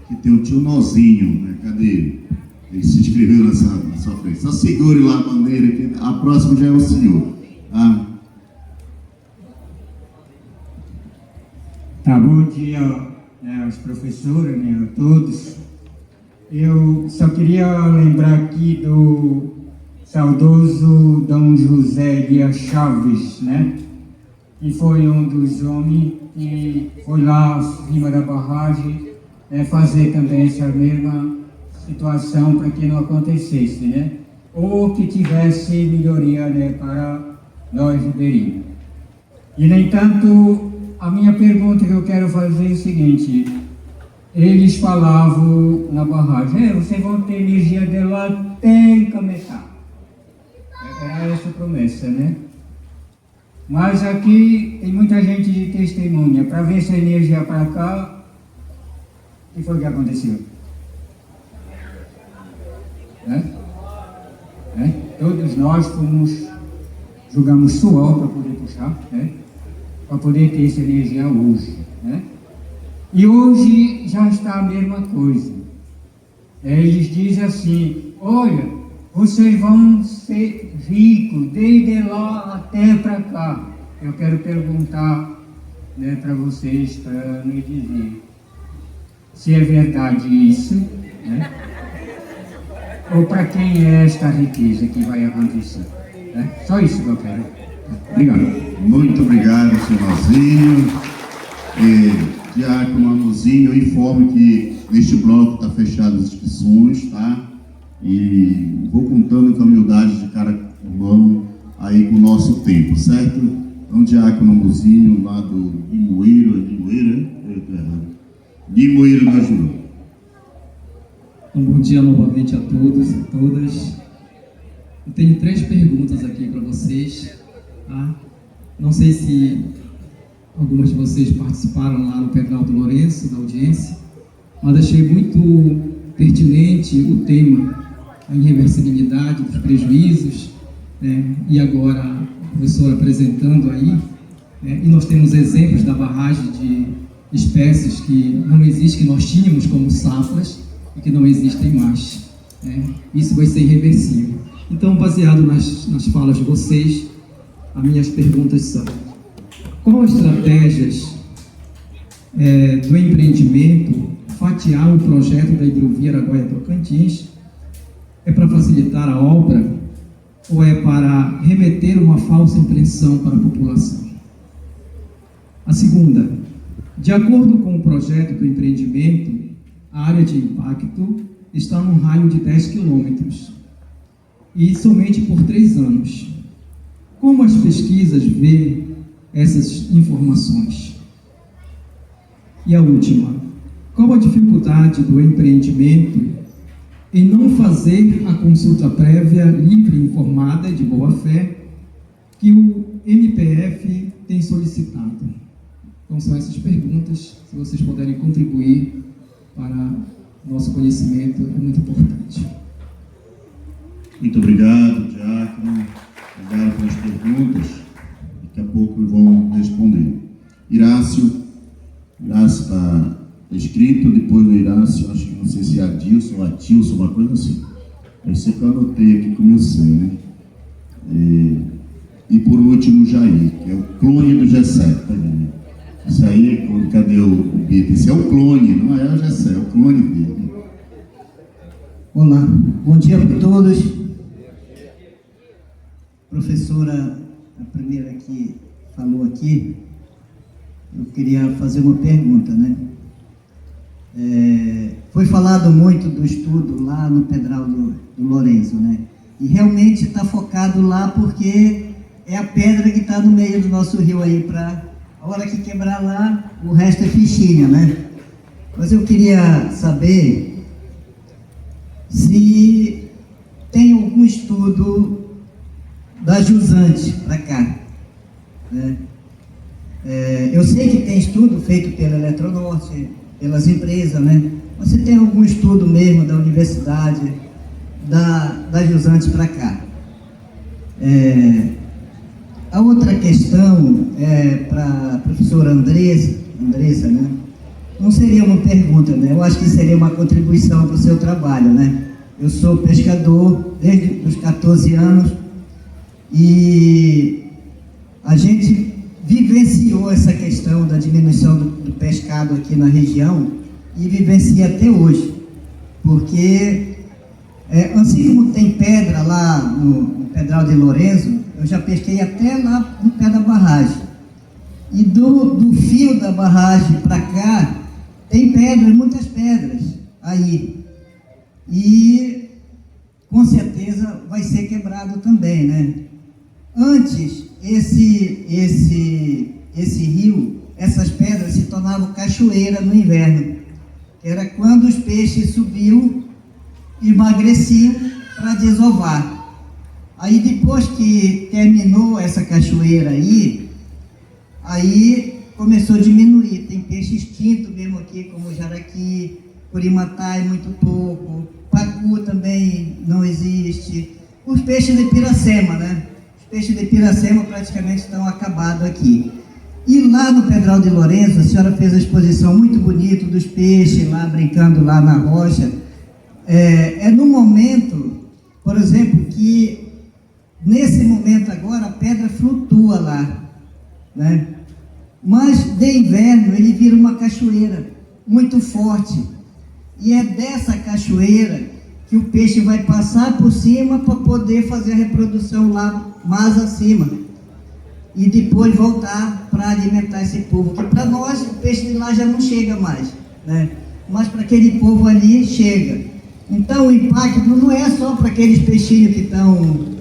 que tem o tio Nozinho, né? Cadê ele? Ele se inscreveu na sua frente. Só segure lá a bandeira, que a próxima já é o senhor. Tá, bom dia, né, aos professores, né, a todos. Eu só queria lembrar aqui do saudoso Dom José Dias Chaves, né? Que foi um dos homens que foi lá acima da barragem, né, fazer também essa mesma situação para que não acontecesse, né? Ou que tivesse melhoria, né, para nós ribeirinhos. E, no entanto, a minha pergunta que eu quero fazer é o seguinte: eles falavam na barragem, vocês vão ter energia de lá até Cametá. Era essa a promessa, né? Mas aqui tem muita gente de testemunha. Para ver essa energia para cá, o que foi que aconteceu? Todos nós jogamos suor para poder puxar, né? Para poder ter essa energia hoje, né? E hoje já está a mesma coisa. Eles dizem assim: olha, vocês vão ser ricos desde lá até para cá. Eu quero perguntar, né, para vocês, para me dizer se é verdade isso, né? Ou para quem é esta riqueza que vai acontecer, né? Só isso que eu quero. Obrigado. Muito obrigado, senhor Nozinho. Diácono Amorzinho, eu informo que neste bloco está fechado as inscrições, tá? E vou contando com a humildade de cada irmão aí com o nosso tempo, certo? Então, Diácono Amorzinho, lá do Limoeiro, Limoeiro da Juru. Um bom dia novamente a todos e todas. Eu tenho 3 perguntas aqui para vocês, tá? Não sei se algumas de vocês participaram lá no Pedral do Lourenço, da audiência, mas achei muito pertinente o tema, a irreversibilidade dos prejuízos, né? E agora o professor apresentando aí, né? E nós temos exemplos da barragem de espécies que não existem, que nós tínhamos como safras e que não existem mais, né? Isso vai ser irreversível. Então, baseado nas falas de vocês, as minhas perguntas são: qual estratégias do empreendimento fatiar o projeto da hidrovia Araguaia-Tocantins? É para facilitar a obra ou é para remeter uma falsa impressão para a população? A segunda: De acordo com o projeto do empreendimento, a área de impacto está num raio de 10 quilômetros e somente por 3 anos. Como as pesquisas vê essas informações? E a última, qual a dificuldade do empreendimento em não fazer a consulta prévia livre, informada e de boa fé que o MPF tem solicitado? Então são essas perguntas, se vocês puderem contribuir para nosso conhecimento, é muito importante. Muito obrigado, Diácono. Obrigado pelas perguntas. Daqui a pouco vão responder. Irácio está escrito, depois do Irácio, acho que não sei se é Adilson ou Atilson, uma coisa assim. Esse é que eu anotei aqui como eu sei, né? E por último, Jair, que é o clone do Gessé, tá vendo? Isso aí, cadê o Bito? Esse é o clone, não é o Gessé, é o clone dele. Olá, bom dia para todos. Professora, a primeira que falou aqui, eu queria fazer uma pergunta, né? Foi falado muito do estudo lá no Pedral do Lourenço, né? E realmente está focado lá porque é a pedra que está no meio do nosso rio aí, para a hora que quebrar lá, o resto é fichinha, né? Mas eu queria saber se tem algum estudo da Jusante para cá, né? Eu sei que tem estudo feito pela Eletronorte, pelas empresas, né? Mas se tem algum estudo mesmo da universidade, da Jusante para cá? A outra questão é para a professora Andressa, né? Não seria uma pergunta, né? Eu acho que seria uma contribuição para o seu trabalho, né? Eu sou pescador desde os 14 anos e a gente vivenciou essa questão da diminuição do pescado aqui na região e vivencia até hoje, porque assim como tem pedra lá no Pedral de Lourenço, eu já pesquei até lá no pé da barragem. E do fio da barragem para cá, tem pedras, muitas pedras aí. E com certeza vai ser quebrado também, né? Antes, esse rio, essas pedras se tornavam cachoeira no inverno. Era quando os peixes subiam, emagreciam para desovar. Aí depois que terminou essa cachoeira aí começou a diminuir. Tem peixe extinto mesmo aqui, como jaraqui, curimatá muito pouco, pacu também não existe. Os peixes de Piracema, né? Os peixes de Piracema praticamente estão acabados aqui. E lá no Pedral de Lourenço, a senhora fez a exposição muito bonita dos peixes lá, brincando lá na rocha. No momento, por exemplo, que nesse momento agora a pedra flutua lá, né? Mas de inverno ele vira uma cachoeira muito forte. E é dessa cachoeira que o peixe vai passar por cima para poder fazer a reprodução lá mais acima. E depois voltar para alimentar esse povo. Que para nós o peixe de lá já não chega mais, né? Mas para aquele povo ali chega. Então o impacto não é só para aqueles peixinhos que estão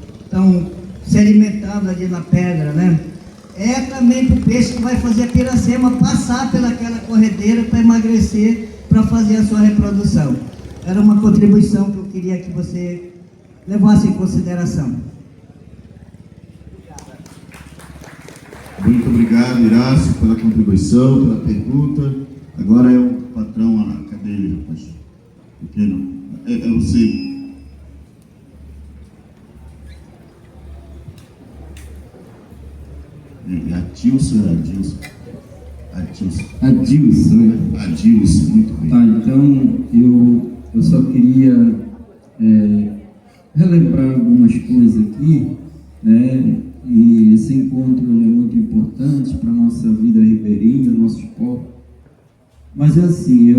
se alimentando ali na pedra, né? É também para o peixe que vai fazer a Piracema passar pelaquela corredeira para emagrecer, para fazer a sua reprodução. Era uma contribuição que eu queria que você levasse em consideração. Muito obrigado, Irácio, pela contribuição, pela pergunta. Agora é o patrão lá. Cadê ele, rapaz? Por que não? É você. Atilson, muito bem. Tá, então eu só queria relembrar algumas coisas aqui, né? E esse encontro é muito importante para a nossa vida ribeirinha, nosso corpo. Mas é assim,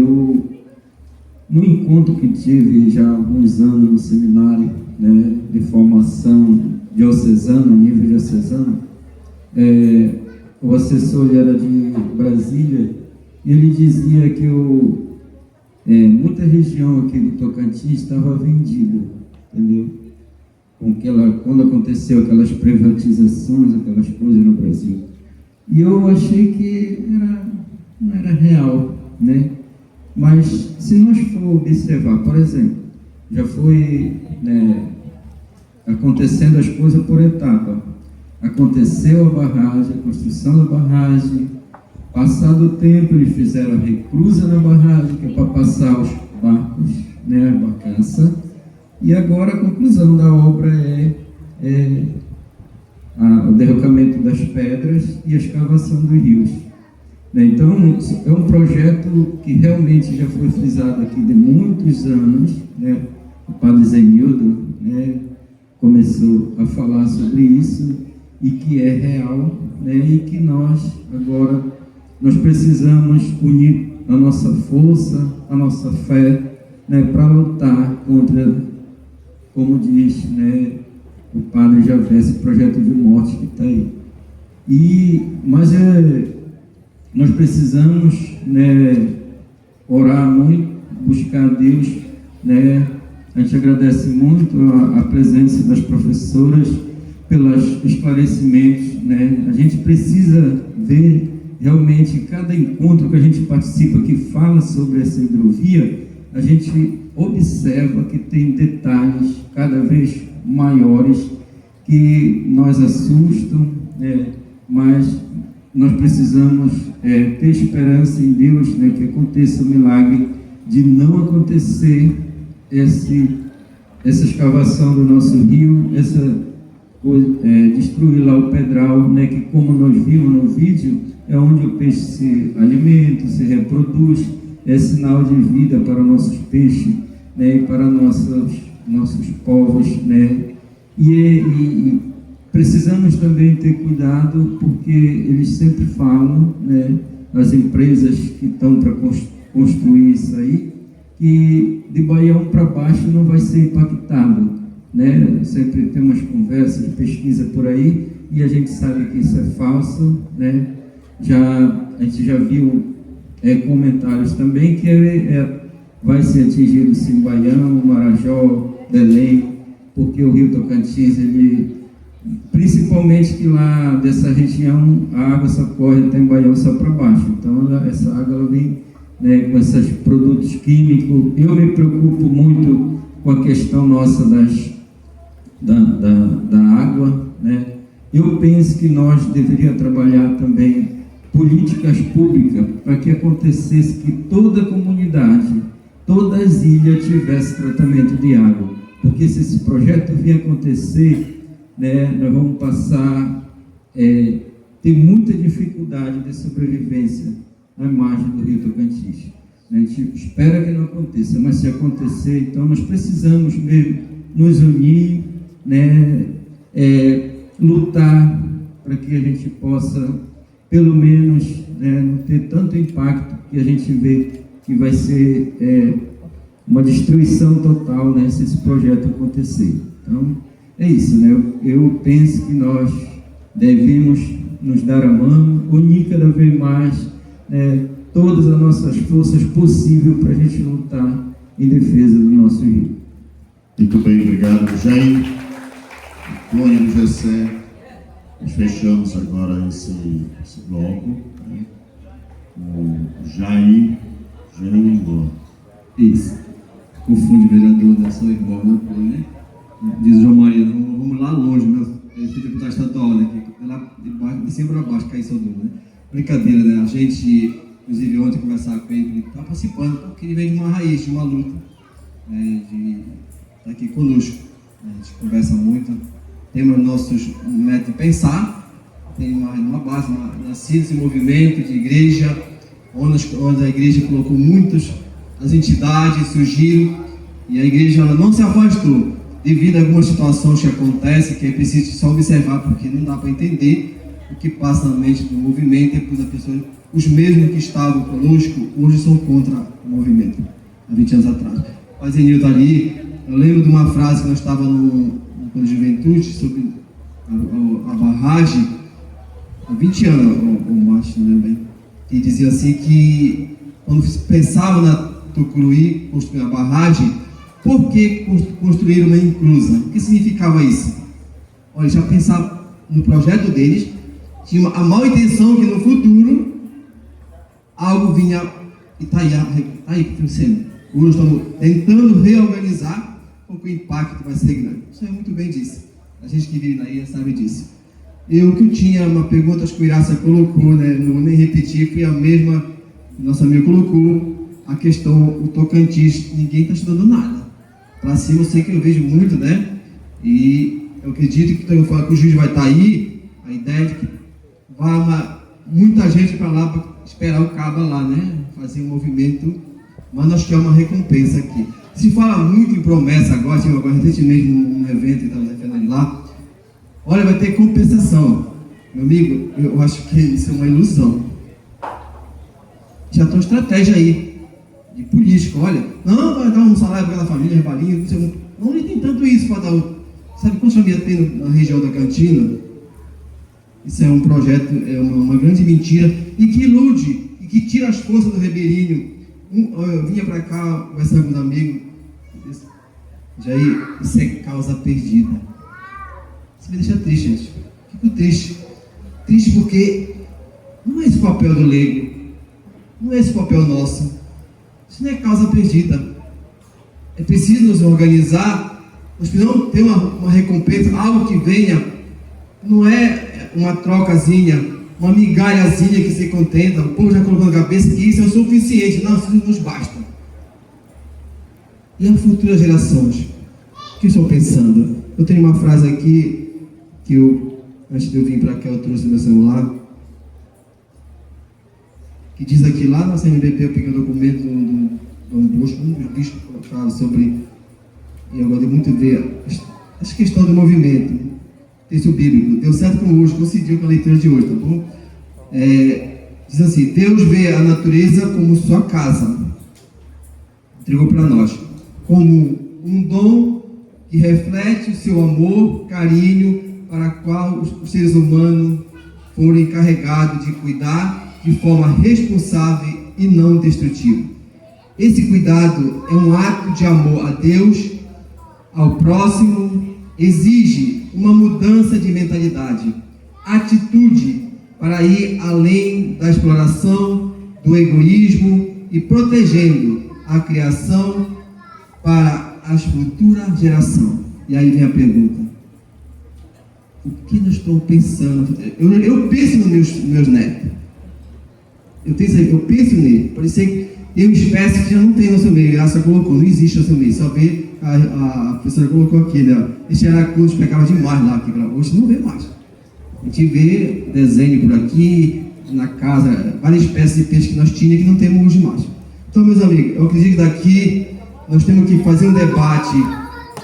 no encontro que tive já há alguns anos no seminário, né, de formação diocesana, nível diocesano, o assessor ele era de Brasília ele dizia que muita região aqui do Tocantins estava vendida, entendeu? Quando aconteceu aquelas privatizações, aquelas coisas no Brasil. E eu achei que não era real, né? Mas se nós for observar, por exemplo, já foi acontecendo as coisas por etapa. Aconteceu a barragem, a construção da barragem. Passado o tempo, eles fizeram a reclusa na barragem, que é para passar os barcos, né, a barcaça. E agora a conclusão da obra é o derrocamento das pedras e a escavação dos rios. Então, é um projeto que realmente já foi frisado aqui de muitos anos, né? O padre Zenildo, né, começou a falar sobre isso, e que é real, né, e que nós precisamos unir a nossa força, a nossa fé, né, para lutar contra, como diz, né, o padre Javé, esse projeto de morte que está aí. Mas nós precisamos, né, orar muito, buscar a Deus, né. A gente agradece muito a presença das professoras pelos esclarecimentos, né. A gente precisa ver realmente cada encontro que a gente participa, que fala sobre essa hidrovia, a gente observa que tem detalhes cada vez maiores que nos assustam, mas nós precisamos ter esperança em Deus, né, que aconteça o milagre de não acontecer essa escavação do nosso rio, destruir lá o pedral, né, que, como nós vimos no vídeo, é onde o peixe se alimenta, se reproduz, é sinal de vida para nossos peixes, né, e para nossos povos, né, e precisamos também ter cuidado, porque eles sempre falam, né, as empresas que estão para construir isso aí, que de Baião para baixo não vai ser impactado, né? Sempre tem umas conversas, pesquisa por aí, e a gente sabe que isso é falso, né? A gente já viu comentários também que vai ser atingido sim Baião, Marajó, Belém, porque o Rio Tocantins, principalmente que lá dessa região a água só corre até em Baião só para baixo, então essa água ela vem, né, com esses produtos químicos. Eu me preocupo muito com a questão nossa da água, né? Eu penso que nós deveríamos trabalhar também políticas públicas para que acontecesse que toda a comunidade, todas as ilhas tivesse tratamento de água, porque se esse projeto vier acontecer, né, nós vamos passar ter muita dificuldade de sobrevivência na margem do Rio Tocantins. A gente espera que não aconteça, mas se acontecer, então nós precisamos mesmo nos unir, né, lutar para que a gente possa, pelo menos, né, não ter tanto impacto que a gente vê que vai ser uma destruição total, né, se esse projeto acontecer. Então, é isso, né? Eu penso que nós devemos nos dar a mão, unir cada vez mais, todas as nossas forças possíveis para a gente lutar em defesa do nosso rio. Muito bem, obrigado, Jair. Antônio Gessé. Nós fechamos agora esse bloco, né, com Jair Lindor. Isso. Confunde vereador da sua irmã, né? Diz o João Maria, vamos lá longe, meu deputado estadual, né? Que lá de cima para baixo, cai Sodoma, né? Brincadeira, né? A gente, inclusive ontem, conversar com ele está participando, porque ele vem de uma raiz, de uma luta, de estar aqui conosco. A gente conversa muito, temos nossos métodos de pensar, tem uma base, nascido esse movimento de igreja, onde a igreja colocou as entidades surgiram, e a igreja ela não se afastou, devido a algumas situações que acontecem, que é preciso só observar, porque não dá para entender o que passa na mente do movimento, depois a pessoa, os mesmos que estavam conosco, hoje são contra o movimento, há 20 anos atrás. O Pai Zenildo ali, eu lembro de uma frase que nós estávamos no Juventude, sobre a barragem, há 20 anos, ou mais, não lembro bem. que dizia assim que quando pensava na Tucuruí construir a barragem, por que construir uma inclusa? O que significava isso? Olha, já pensava no projeto deles, tinha a mal intenção que no futuro algo vinha e está aí crescendo. Hoje estamos tentando reorganizar, porque o impacto vai ser grande. Você muito bem disse. A gente que vive na ilha sabe disso. Eu que tinha uma pergunta, acho que o Irácia colocou, né? Não vou nem repetir, foi a mesma, nosso amigo colocou, a questão, o Tocantins, ninguém está estudando nada. Para cima eu sei que eu vejo muito, né? E eu acredito que, eu falo que o juiz vai estar aí, a ideia de que vai muita gente para lá para esperar o cabo lá, né? Fazer um movimento, mas nós queremos uma recompensa aqui. Se fala muito em promessa agora, recentemente num evento que estava defendendo lá, olha, vai ter compensação. Meu amigo, eu acho que isso é uma ilusão. Já tem uma estratégia aí, de político, olha, não, vai dar um salário para aquela família, rebalinho, não sei, não tem tanto isso para dar. Sabe quantas famílias tem na região da Cantina? Isso é um projeto, é uma grande mentira, e que ilude, e que tira as forças do ribeirinho. Eu vinha para cá, conversando com um amigo, Jair, isso é causa perdida. Isso me deixa triste, gente. Fico triste. Triste porque não é esse o papel do leigo, não é esse o papel nosso. Isso não é causa perdida. É preciso nos organizar, nós precisamos ter uma recompensa, algo que venha, não é uma trocazinha, uma migalhazinha que se contenta. O povo já colocou na cabeça que isso é o suficiente. Não, isso não nos basta. E as futuras gerações? O que estão pensando? Eu tenho uma frase aqui que antes de eu vir para cá, eu trouxe no meu celular, que diz aqui lá na CNBP, eu peguei um documento do Bosco, um dos bispos falava sobre, e eu gosto muito de ver essa questão do movimento. Texto bíblico, deu certo com hoje, coincidiu com a leitura de hoje, tá bom? Diz assim: Deus vê a natureza como sua casa, entregou para nós, como um dom que reflete o seu amor, carinho, para o qual os seres humanos foram encarregados de cuidar de forma responsável e não destrutiva. Esse cuidado é um ato de amor a Deus, ao próximo, exige uma mudança de mentalidade, atitude para ir além da exploração, do egoísmo e protegendo a criação para as futuras gerações. E aí vem a pergunta: o que nós estamos pensando? Eu penso nos meus netos. Eu penso nele. Pode ser que tem uma espécie que já não tem no seu meio. Essa colocou, não existe no seu meio. Só vê, a professora colocou aqui, né? Esse Aracruz pegava demais lá. Aqui, hoje não vê mais. A gente vê desenho por aqui, na casa, várias espécies de peixe que nós tínhamos que não temos hoje mais. Então, meus amigos, eu acredito que daqui nós temos que fazer um debate.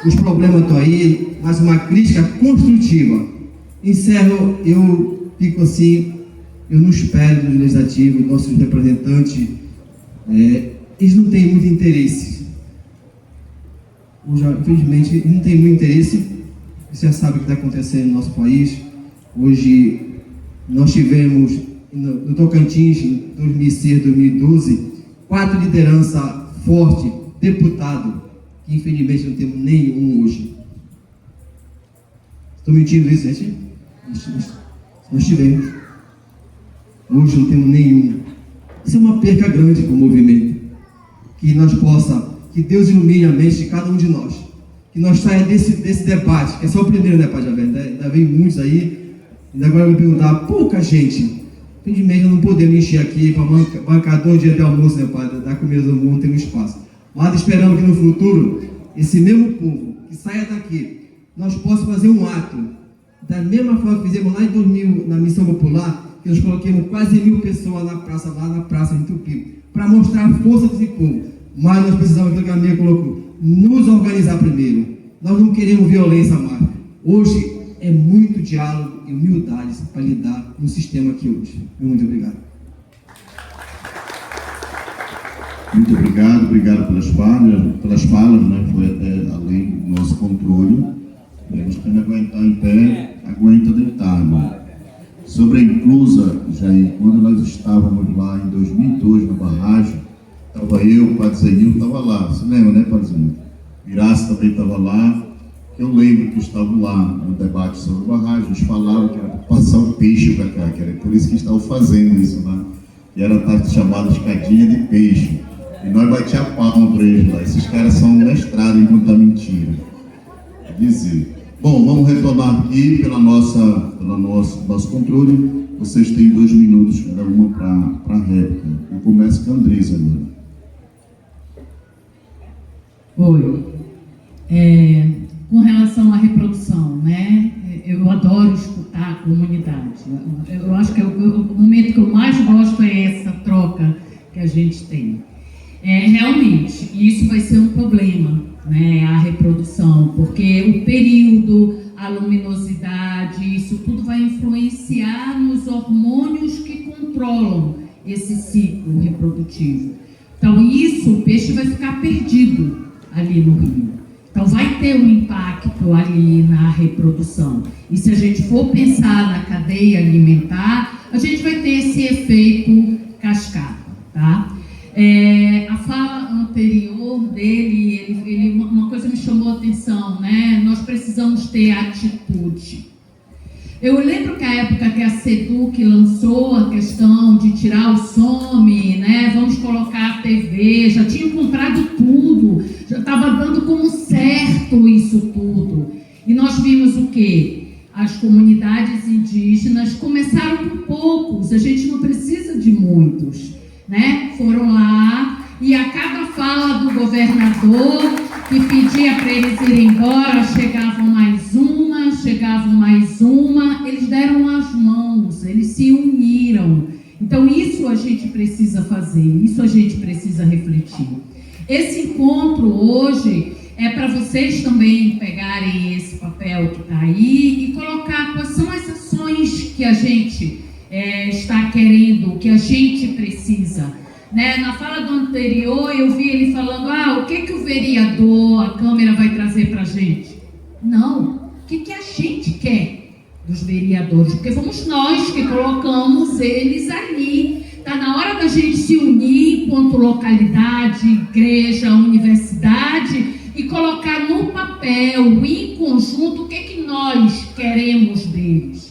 Os problemas estão aí, mas uma crítica construtiva. Encerro, eu fico assim, eu não espero do legislativo, nossos representantes, eles não têm muito interesse. Hoje, infelizmente, não tem muito interesse. Você já sabe o que está acontecendo no nosso país. Hoje, nós tivemos, no Tocantins, em 2006, 2012, 4 lideranças fortes, deputado, que infelizmente não temos nenhum hoje. Estou mentindo isso, gente? Nós tivemos. Hoje não temos nenhum. Isso é uma perca grande para o movimento. Que nós possa, que Deus ilumine a mente de cada um de nós. Que nós saia desse debate, que é só o primeiro, né, Padre Javé? Ainda vem muitos aí. Ainda agora eu vou perguntar, pouca gente. Infelizmente não podemos encher aqui para bancar 2 dias de almoço, né, Padre? Dar comida do mundo, tem um espaço. Mas esperamos que no futuro, esse mesmo povo que saia daqui, nós possamos fazer um ato, da mesma forma que fizemos lá em 2000, na Missão Popular, que nós coloquemos quase 1000 pessoas na praça em Tupi, para mostrar a força desse povo. Mas nós precisamos, aquilo que a minha colocou, nos organizar primeiro. Nós não queremos violência mais. Hoje é muito diálogo e humildade para lidar no sistema aqui hoje. Muito obrigado. Muito obrigado pelas falas, né? Foi até além do nosso controle. Nós temos que aguentar em pé, aguenta deitado. Sobre a inclusa, Jair, quando nós estávamos lá em 2002 na barragem, estava eu, o Padre Zenil estava lá, você lembra, né, Padre Zenil? Miraça também estava lá. Eu lembro que estavam lá no debate sobre a barragem, eles falaram que era para passar o peixe para cá, que era por isso que estavam fazendo isso lá, que era chamada escadinha de peixe. E nós batíamos a palma para eles lá. Esses caras são mestrados em contar mentira. Quer dizer. Bom, vamos retornar aqui pelo nosso controle. Vocês têm 2 minutos cada uma para a réplica. Eu começo com a Andresa agora. Oi. Com relação à reprodução, né? Eu adoro escutar a comunidade. Eu acho que o momento que eu mais gosto é essa troca que a gente tem. Realmente, isso vai ser um problema, né? A reprodução, porque o período, a luminosidade, isso tudo vai influenciar nos hormônios que controlam esse ciclo reprodutivo. Então, o peixe vai ficar perdido ali no rio. Então, vai ter um impacto ali na reprodução. E se a gente for pensar na cadeia alimentar, a gente vai ter esse efeito cascata, tá? A fala anterior dele, uma coisa me chamou a atenção, né? Nós precisamos ter atitude. Eu lembro que a época que a SEDUC lançou a questão de tirar o SOME, né? Vamos colocar a TV, já tinham comprado tudo, já estava dando como certo isso tudo. E nós vimos o quê? As comunidades indígenas começaram com poucos, a gente não precisa de muitos, né? Foram lá e a cada fala do governador que pedia para eles irem embora, chegavam mais uma, eles deram as mãos, eles se uniram. Então isso a gente precisa fazer, isso a gente precisa refletir. Esse encontro hoje é para vocês também pegarem esse papel que está aí e colocar quais são as ações que a gente está querendo, que a gente precisa. Né? Na fala do anterior, eu vi ele falando, o que o vereador, a Câmara vai trazer para a gente? Não, o que a gente quer dos vereadores? Porque fomos nós que colocamos eles ali. Está na hora da gente se unir enquanto localidade, igreja, universidade e colocar no papel, em conjunto, o que nós queremos deles.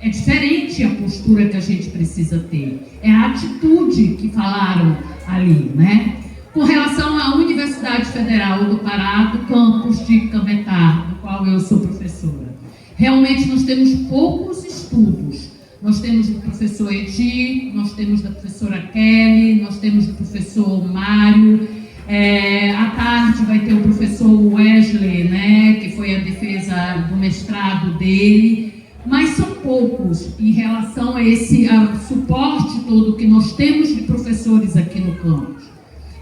É diferente a postura que a gente precisa ter. É a atitude que falaram ali, né? Com relação à Universidade Federal do Pará, do campus de Cametá, do qual eu sou professora. Realmente nós temos poucos estudos. Nós temos do professor Edi, nós temos da professora Kelly, nós temos do professor Mário. À tarde vai ter o professor Wesley, né, que foi a defesa do mestrado dele. Mas são poucos em relação a esse suporte todo que nós temos de professores aqui no campus.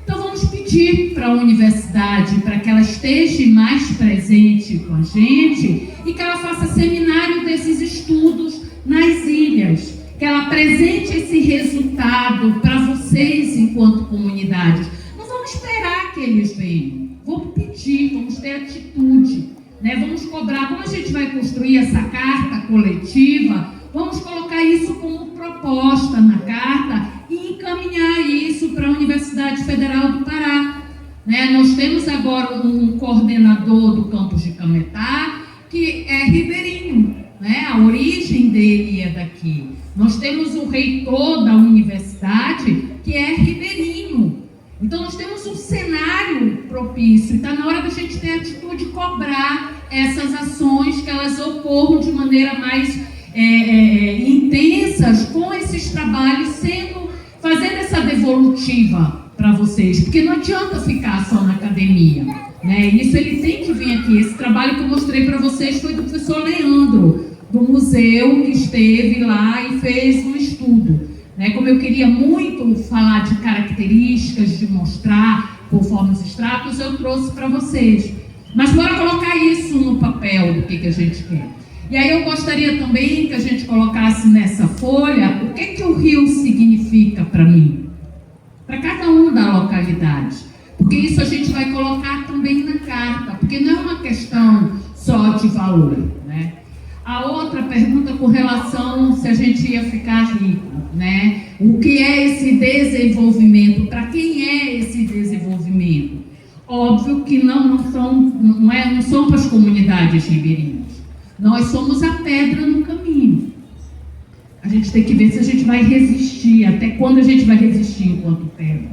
Então vamos pedir para a universidade para que ela esteja mais presente com a gente e que ela faça seminário desses estudos nas ilhas, que ela apresente esse resultado para vocês enquanto comunidades. Não vamos esperar que eles venham, vamos pedir, vamos ter atitude. Né? Vamos cobrar, como a gente vai construir essa carta coletiva, vamos colocar isso como proposta na carta e encaminhar isso para a Universidade Federal do Pará. Né? Nós temos agora um coordenador do campus de Cametá, que é ribeirinho, né? A origem dele é daqui. Nós temos o reitor da universidade, que é ribeirinho. Então, nós temos um cenário propício, e está na hora da gente ter a atitude de cobrar essas ações, que elas ocorram de maneira mais intensas, com esses trabalhos fazendo essa devolutiva para vocês, porque não adianta ficar só na academia, né? Isso ele tem que vir aqui. Esse trabalho que eu mostrei para vocês foi do professor Leandro, do museu, que esteve lá e fez um estudo. Como eu queria muito falar de características, de mostrar conforme os extratos, eu trouxe para vocês. Mas bora colocar isso no papel do que a gente quer. E aí eu gostaria também que a gente colocasse nessa folha o que o rio significa para mim, para cada um da localidade. Porque isso a gente vai colocar também na carta, porque não é uma questão só de valor, né? A outra pergunta com relação se a gente ia ficar rico, né? O que é esse desenvolvimento? Para quem é esse desenvolvimento? Óbvio que não são para as comunidades ribeirinhas. Nós somos a pedra no caminho. A gente tem que ver se a gente vai resistir, até quando a gente vai resistir enquanto pedra,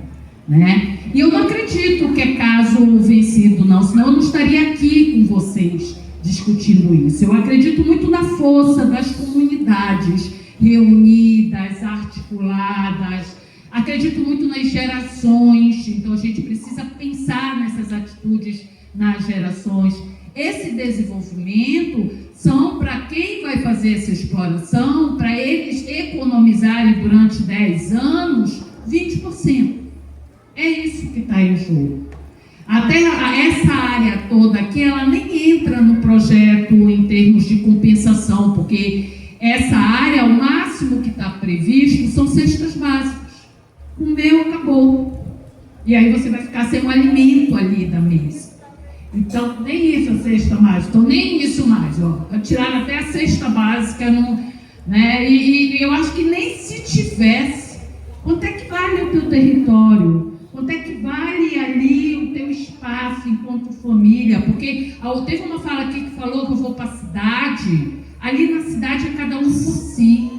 né? E eu não acredito que é caso vencido, não, senão eu não estaria aqui com vocês discutindo isso. Eu acredito muito na força das comunidades reunidas, articuladas. Acredito muito nas gerações, então a gente precisa pensar nessas atitudes nas gerações. Esse desenvolvimento são para quem vai fazer essa exploração, para eles economizarem durante 10 anos 20%. É isso que está em jogo. Até essa área toda aqui, ela nem entra no projeto em termos de compensação, porque essa área, o máximo que está previsto são cestas básicas. Comeu, acabou. E aí você vai ficar sem um alimento ali da mesa. Então, nem isso a cesta mais, então nem isso mais, ó. Tiraram até a cesta básica, né? E eu acho que nem se tivesse, quanto é que vale o teu território? Quanto é que vale ali o teu espaço enquanto família? Porque teve uma fala aqui que falou que eu vou para a cidade, ali na cidade é cada um por si.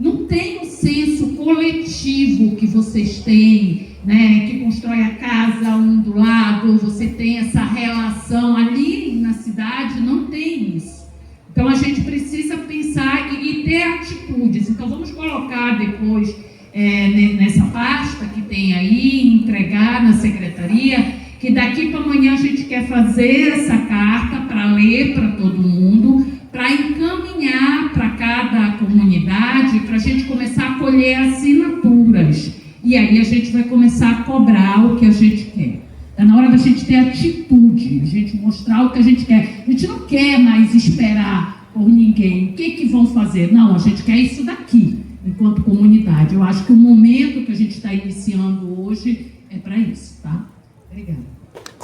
Não tem o senso coletivo que vocês têm, né, que constrói a casa um do lado, você tem essa relação. Ali na cidade não tem isso. Então a gente precisa pensar e ter atitudes. Então vamos colocar depois nessa pasta que tem aí, entregar na secretaria, que daqui para amanhã a gente quer fazer essa carta para ler para todo mundo, para encaminhar para cada comunidade, para a gente começar a colher assinaturas. E aí a gente vai começar a cobrar o que a gente quer. É na hora da gente ter atitude, a gente mostrar o que a gente quer. A gente não quer mais esperar por ninguém. O que vão fazer? Não, a gente quer isso daqui, enquanto comunidade. Eu acho que o momento que a gente está iniciando hoje é para isso, tá? Obrigada.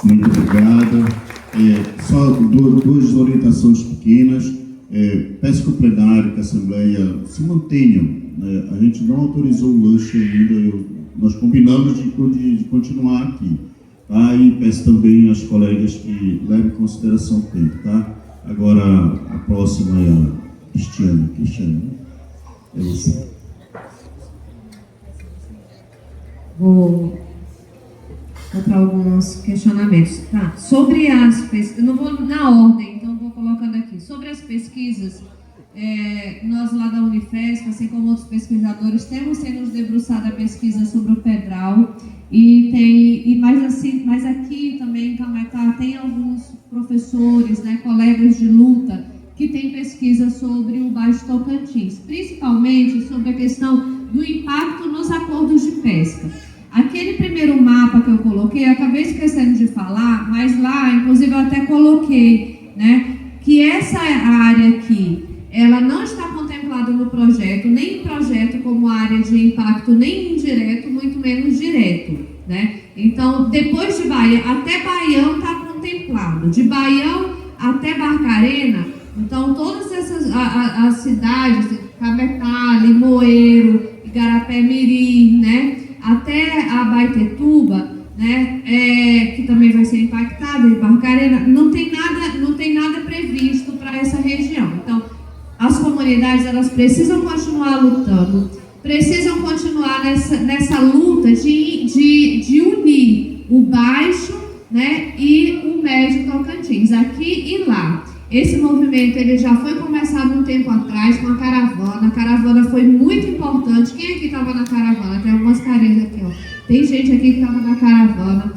Muito obrigada. Só duas orientações pequenas. Peço que o plenário, que a Assembleia se mantenham. A gente não autorizou o lanche ainda, nós combinamos de continuar aqui. Tá? E peço também às colegas que levem em consideração o tempo. Tá? Agora, a próxima é a Cristiane. Cristiane, é você. Vou para alguns questionamentos. Tá. Sobre as pesquisas, eu não vou na ordem, então vou colocando aqui. Sobre as pesquisas, nós lá da Unifesp, assim como outros pesquisadores, temos nos debruçado a pesquisa sobre o pedral mas aqui também em Cametá tem alguns professores, né, colegas de luta, que têm pesquisa sobre o Baixo Tocantins, principalmente sobre a questão do impacto nos acordos de pesca. Aquele primeiro mapa que eu coloquei, eu acabei esquecendo de falar, mas lá, inclusive, eu até coloquei, né, que essa área aqui, ela não está contemplada no projeto, nem em projeto como área de impacto, nem indireto, muito menos direto, né? Então, depois de Baião, até Baião está contemplado. De Baião até Barcarena, então todas essas as cidades, Cametá, Limoeiro, Igarapé-Mirim, né? Até a Baitetuba, né? Que também vai ser impactada, em Barcarena, não tem nada previsto para essa região. Então, as comunidades, elas precisam continuar lutando, precisam continuar nessa luta de unir o Baixo, né, e o Médio Tocantins, aqui e lá. Esse movimento ele já foi começado um tempo atrás com a caravana foi muito importante. Quem aqui estava na caravana? Tem algumas carinhas aqui, ó. Tem gente aqui que estava na caravana.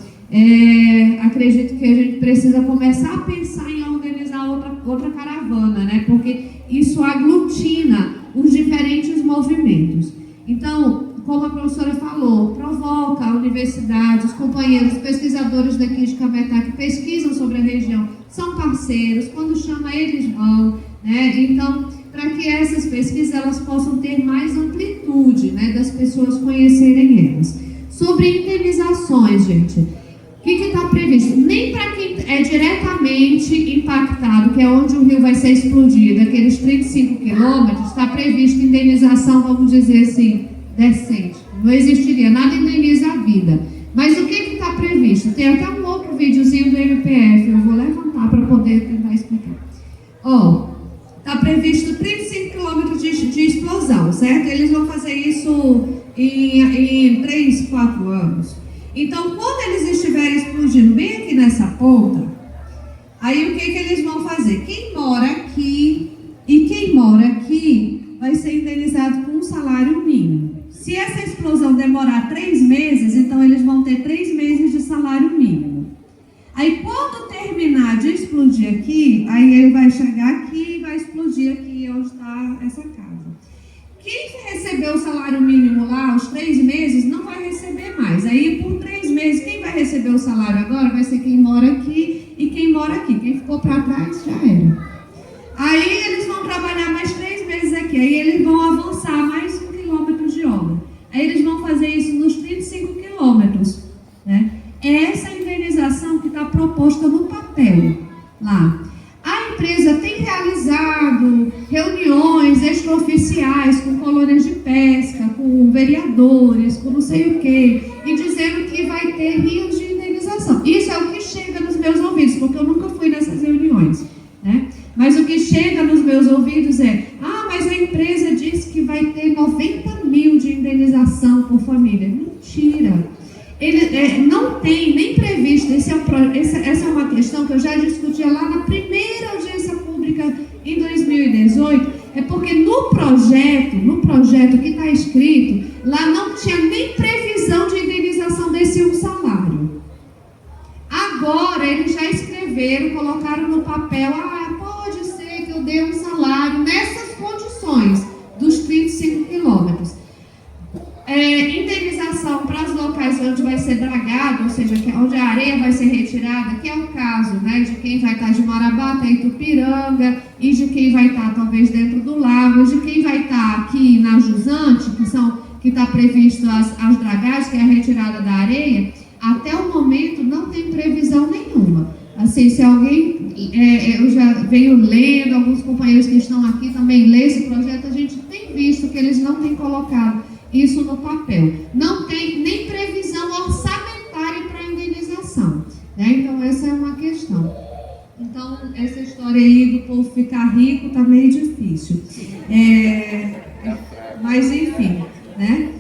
Acredito que a gente precisa começar a pensar em organizar outra caravana, né? Porque isso aglutina os diferentes movimentos. Então, como a professora falou, provoca a universidade, os companheiros, os pesquisadores daqui de Cametá que pesquisam sobre a região, são parceiros, quando chama eles vão, né? Então, para que essas pesquisas elas possam ter mais amplitude, né, das pessoas conhecerem elas. Sobre indenizações, gente, o que está previsto? Nem para quem é diretamente impactado, que é onde o rio vai ser explodido, aqueles 35 quilômetros, está prevista indenização, vamos dizer assim, decente. Não existiria, nada indeniza a vida. Mas o que está previsto? Tem até um outro videozinho do MPF, eu vou levantar para poder tentar explicar. Está previsto 35 quilômetros de explosão, certo? Eles vão fazer isso em 3, 4 anos. Então, quando eles estiverem explodindo bem aqui nessa ponta, aí o que eles vão fazer? Quem mora aqui vai ser indenizado com um salário mínimo. Se essa explosão demorar 3 meses, então eles vão ter 3 meses de salário mínimo. Aí quando terminar de explodir aqui, aí ele vai chegar aqui e vai explodir aqui onde está essa casa. Quem recebeu o salário mínimo lá, os 3 meses, não vai receber mais. Aí por 3 meses, quem vai receber o salário agora vai ser quem mora aqui e quem mora aqui. Quem ficou para trás já era. Aí eles vão trabalhar mais 3 meses aqui, aí eles vão avançar mais 1 quilômetro de obra. Aí eles vão fazer isso nos 35 quilômetros, né? É essa indenização que está proposta no papel lá. A empresa tem realizado reuniões extraoficiais com colônias de pesca, com vereadores, com não sei o quê, e dizendo que vai ter rios de indenização. Isso é o que chega nos meus ouvidos, porque eu nunca fui nessas reuniões, né? Mas o que chega nos meus ouvidos é: mas a empresa disse que vai ter 90 mil de indenização por família. Mentira! Ele não tem nem previsto, essa é uma questão que eu já discutia lá na primeira audiência pública em 2018, é porque no projeto que está escrito, lá não tinha nem previsão de indenização desse um salário. Agora eles já escreveram, colocaram no papel, pode ser que eu dê um salário nessas condições dos 35 quilômetros. Indenização para os locais onde vai ser dragado, ou seja, onde a areia vai ser retirada, que é o caso, né, de quem vai estar de Marabá até Itupiranga, e de quem vai estar talvez dentro do lago, de quem vai estar aqui na Jusante, que está previsto as dragagens, que é a retirada da areia. Até o momento não tem previsão nenhuma. Assim, se alguém, eu já venho lendo, alguns companheiros que estão aqui também lêem esse projeto, a gente tem visto que eles não têm colocado isso no papel. Não tem nem previsão orçamentária para indenização, né? Então, essa é uma questão. Então, essa história aí do povo ficar rico está meio difícil. Mas, enfim, né?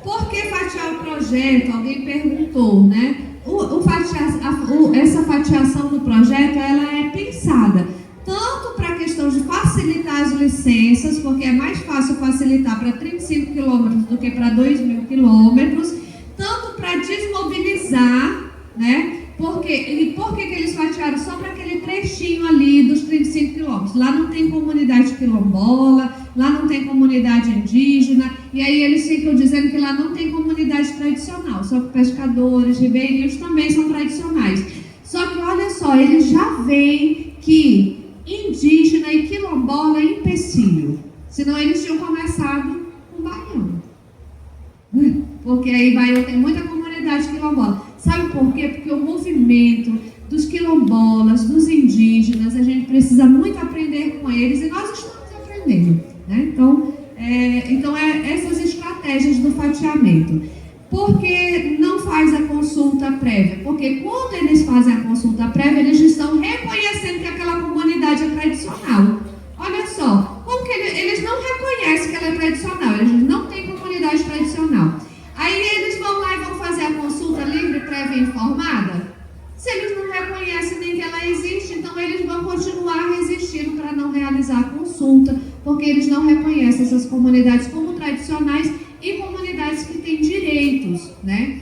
Por que fatiar o projeto? Alguém perguntou, né? Essa fatiação do projeto, ela é pensada tanto para a questão de facilitar as licenças, porque é mais fácil facilitar para 35 quilômetros do que para 2.000 quilômetros, tanto para desmobilizar, né? Por que eles fatiaram só para aquele trechinho ali dos 35 quilômetros? Lá não tem comunidade quilombola, lá não tem comunidade indígena, e aí eles ficam dizendo que lá não tem comunidade tradicional, só que pescadores, ribeirinhos também são tradicionais. Só que olha só, eles já veem que indígena e quilombola é empecilho, senão eles tinham começado com Baião, porque aí Baião tem muita comunidade quilombola. Sabe por quê? Porque o movimento dos quilombolas, dos indígenas, a gente precisa muito aprender com eles, e nós estamos aprendendo, né? Então essas estratégias do fatiamento. Por que não faz a consulta prévia? Porque quando eles fazem a consulta prévia, eles estão reconhecendo que aquela comunidade é tradicional. Olha só, como que eles não reconhecem que ela é tradicional, eles não têm comunidade tradicional. Aí eles vão lá e vão fazer a consulta livre, prévia e informada? Se eles não reconhecem nem que ela existe, então eles vão continuar resistindo para não realizar a consulta, porque eles não reconhecem essas comunidades como tradicionais e comunidades que têm direitos, né?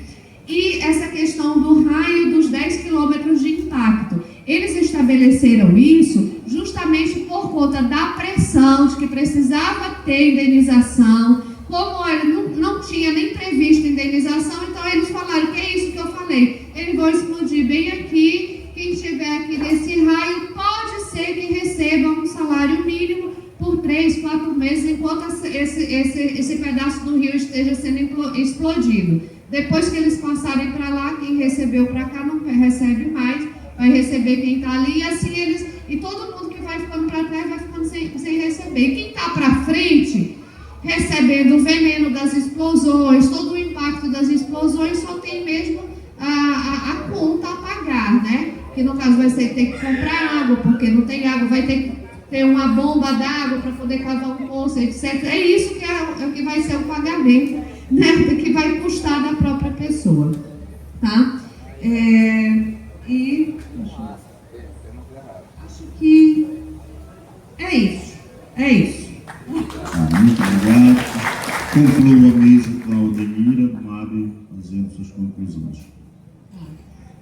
E essa questão do raio dos 10 quilômetros de impacto. Eles estabeleceram isso justamente por conta da pressão de que precisava ter indenização. Como ele não tinha nem previsto indenização, então eles falaram que é isso que eu falei. Eles vão explodir bem aqui. Quem estiver aqui nesse raio pode ser que receba um salário mínimo por 3, 4 meses, enquanto esse pedaço do rio esteja sendo explodido. Depois que eles passarem para lá, quem recebeu para cá não recebe mais, vai receber quem está ali, e assim e todo mundo que vai ficando para trás vai ficando sem receber. Quem está para frente, recebendo o veneno das explosões, todo o impacto das explosões, só tem mesmo a conta a pagar, né? Que no caso vai ser ter que comprar água, porque não tem água, vai ter que ter uma bomba d'água para poder cavar um poço, etc. É isso que é o que vai ser o pagamento, né? Que vai custar da própria pessoa, tá? E acho que é isso. Muito obrigado. Conclua a mesa com a Aldemira, Mábio, fazendo suas conclusões.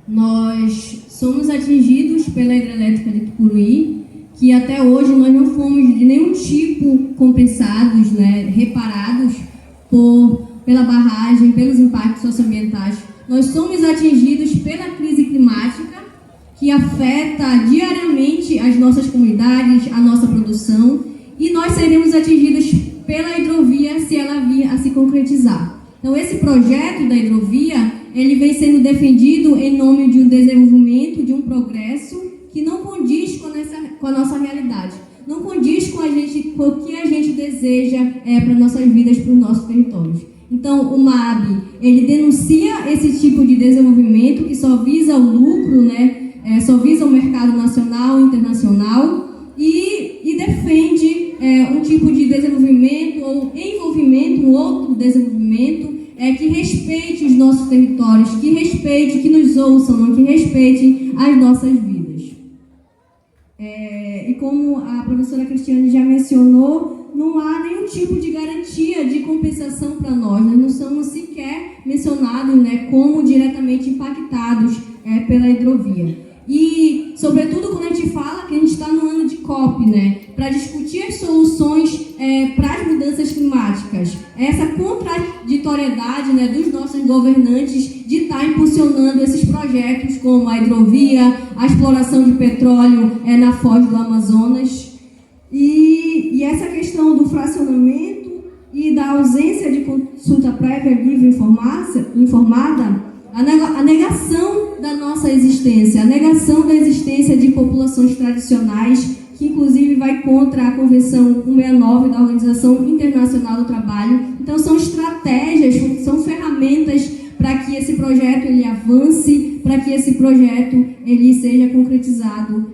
Nós somos atingidos pela hidrelétrica de Tucuruí, que até hoje nós não fomos de nenhum tipo compensados, né, reparados pela barragem, pelos impactos socioambientais. Nós somos atingidos pela crise climática, que afeta diariamente as nossas comunidades, a nossa produção, e nós seremos atingidos pela hidrovia se ela vir a se concretizar. Então, esse projeto da hidrovia, ele vem sendo defendido em nome de um desenvolvimento, de um progresso que não condiz com a nossa realidade, não condiz com o que a gente deseja para nossas vidas, para os nossos territórios. Então, o MAB, ele denuncia esse tipo de desenvolvimento que só visa o lucro, né? Só visa o mercado nacional e internacional, e defende um tipo de desenvolvimento ou envolvimento, um outro desenvolvimento que respeite os nossos territórios, que nos ouçam, que respeite as nossas vidas. E como a professora Cristiane já mencionou, não há nenhum tipo de garantia de compensação para nós. Nós não somos sequer mencionados, né, como diretamente impactados pela hidrovia. E, sobretudo, quando a gente fala que a gente está no ano de COP, né, para discutir as soluções para as mudanças climáticas, essa contraditoriedade, né, dos nossos governantes de estar impulsionando esses projetos como a hidrovia, a exploração de petróleo na foz do Amazonas, e essa questão do fracionamento e da ausência de consulta prévia livre informada, a negação da nossa existência, a negação da existência de populações tradicionais, que inclusive vai contra a Convenção 169 da Organização Internacional do Trabalho. Então, são estratégias, são ferramentas para que esse projeto ele avance, para que esse projeto ele seja concretizado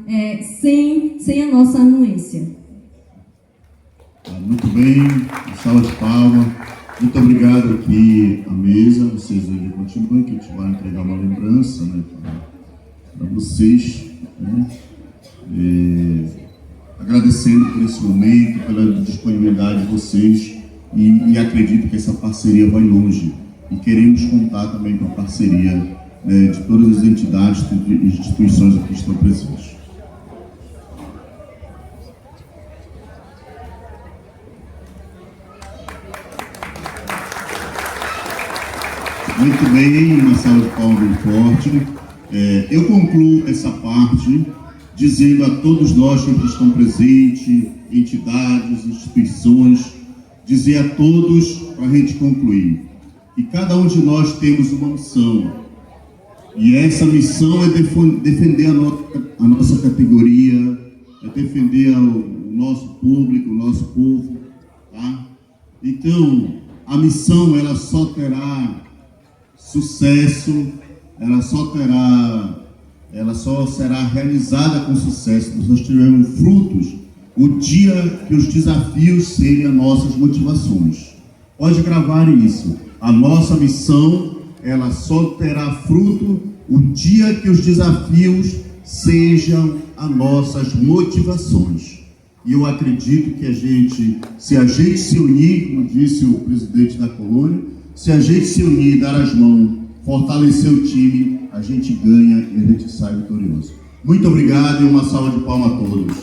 sem a nossa anuência. Muito bem, salva de palmas. Muito obrigado aqui à mesa, vocês aí continuem, que a gente vai entregar uma lembrança, né, para vocês, né? Agradecendo por esse momento, pela disponibilidade de vocês, e acredito que essa parceria vai longe, e queremos contar também com a parceria, né, de todas as entidades e instituições aqui que estão presentes. Muito bem, uma salva de palmas bem forte. Eu concluo essa parte dizendo a todos nós que estão presentes, entidades, instituições, dizer a todos, para a gente concluir, que cada um de nós temos uma missão, e essa missão é defender a nossa categoria, é defender o nosso público, o nosso povo, tá? Então, a missão, ela só terá sucesso, ela só será realizada com sucesso se nós tivermos frutos o dia que os desafios serem as nossas motivações. Pode gravar isso. A nossa missão, ela só terá fruto o dia que os desafios sejam as nossas motivações. E eu acredito que se a gente se unir, como disse o presidente da colônia, se a gente se unir, dar as mãos, fortalecer o time, a gente ganha e a gente sai vitorioso. Muito obrigado e uma salva de palmas a todos.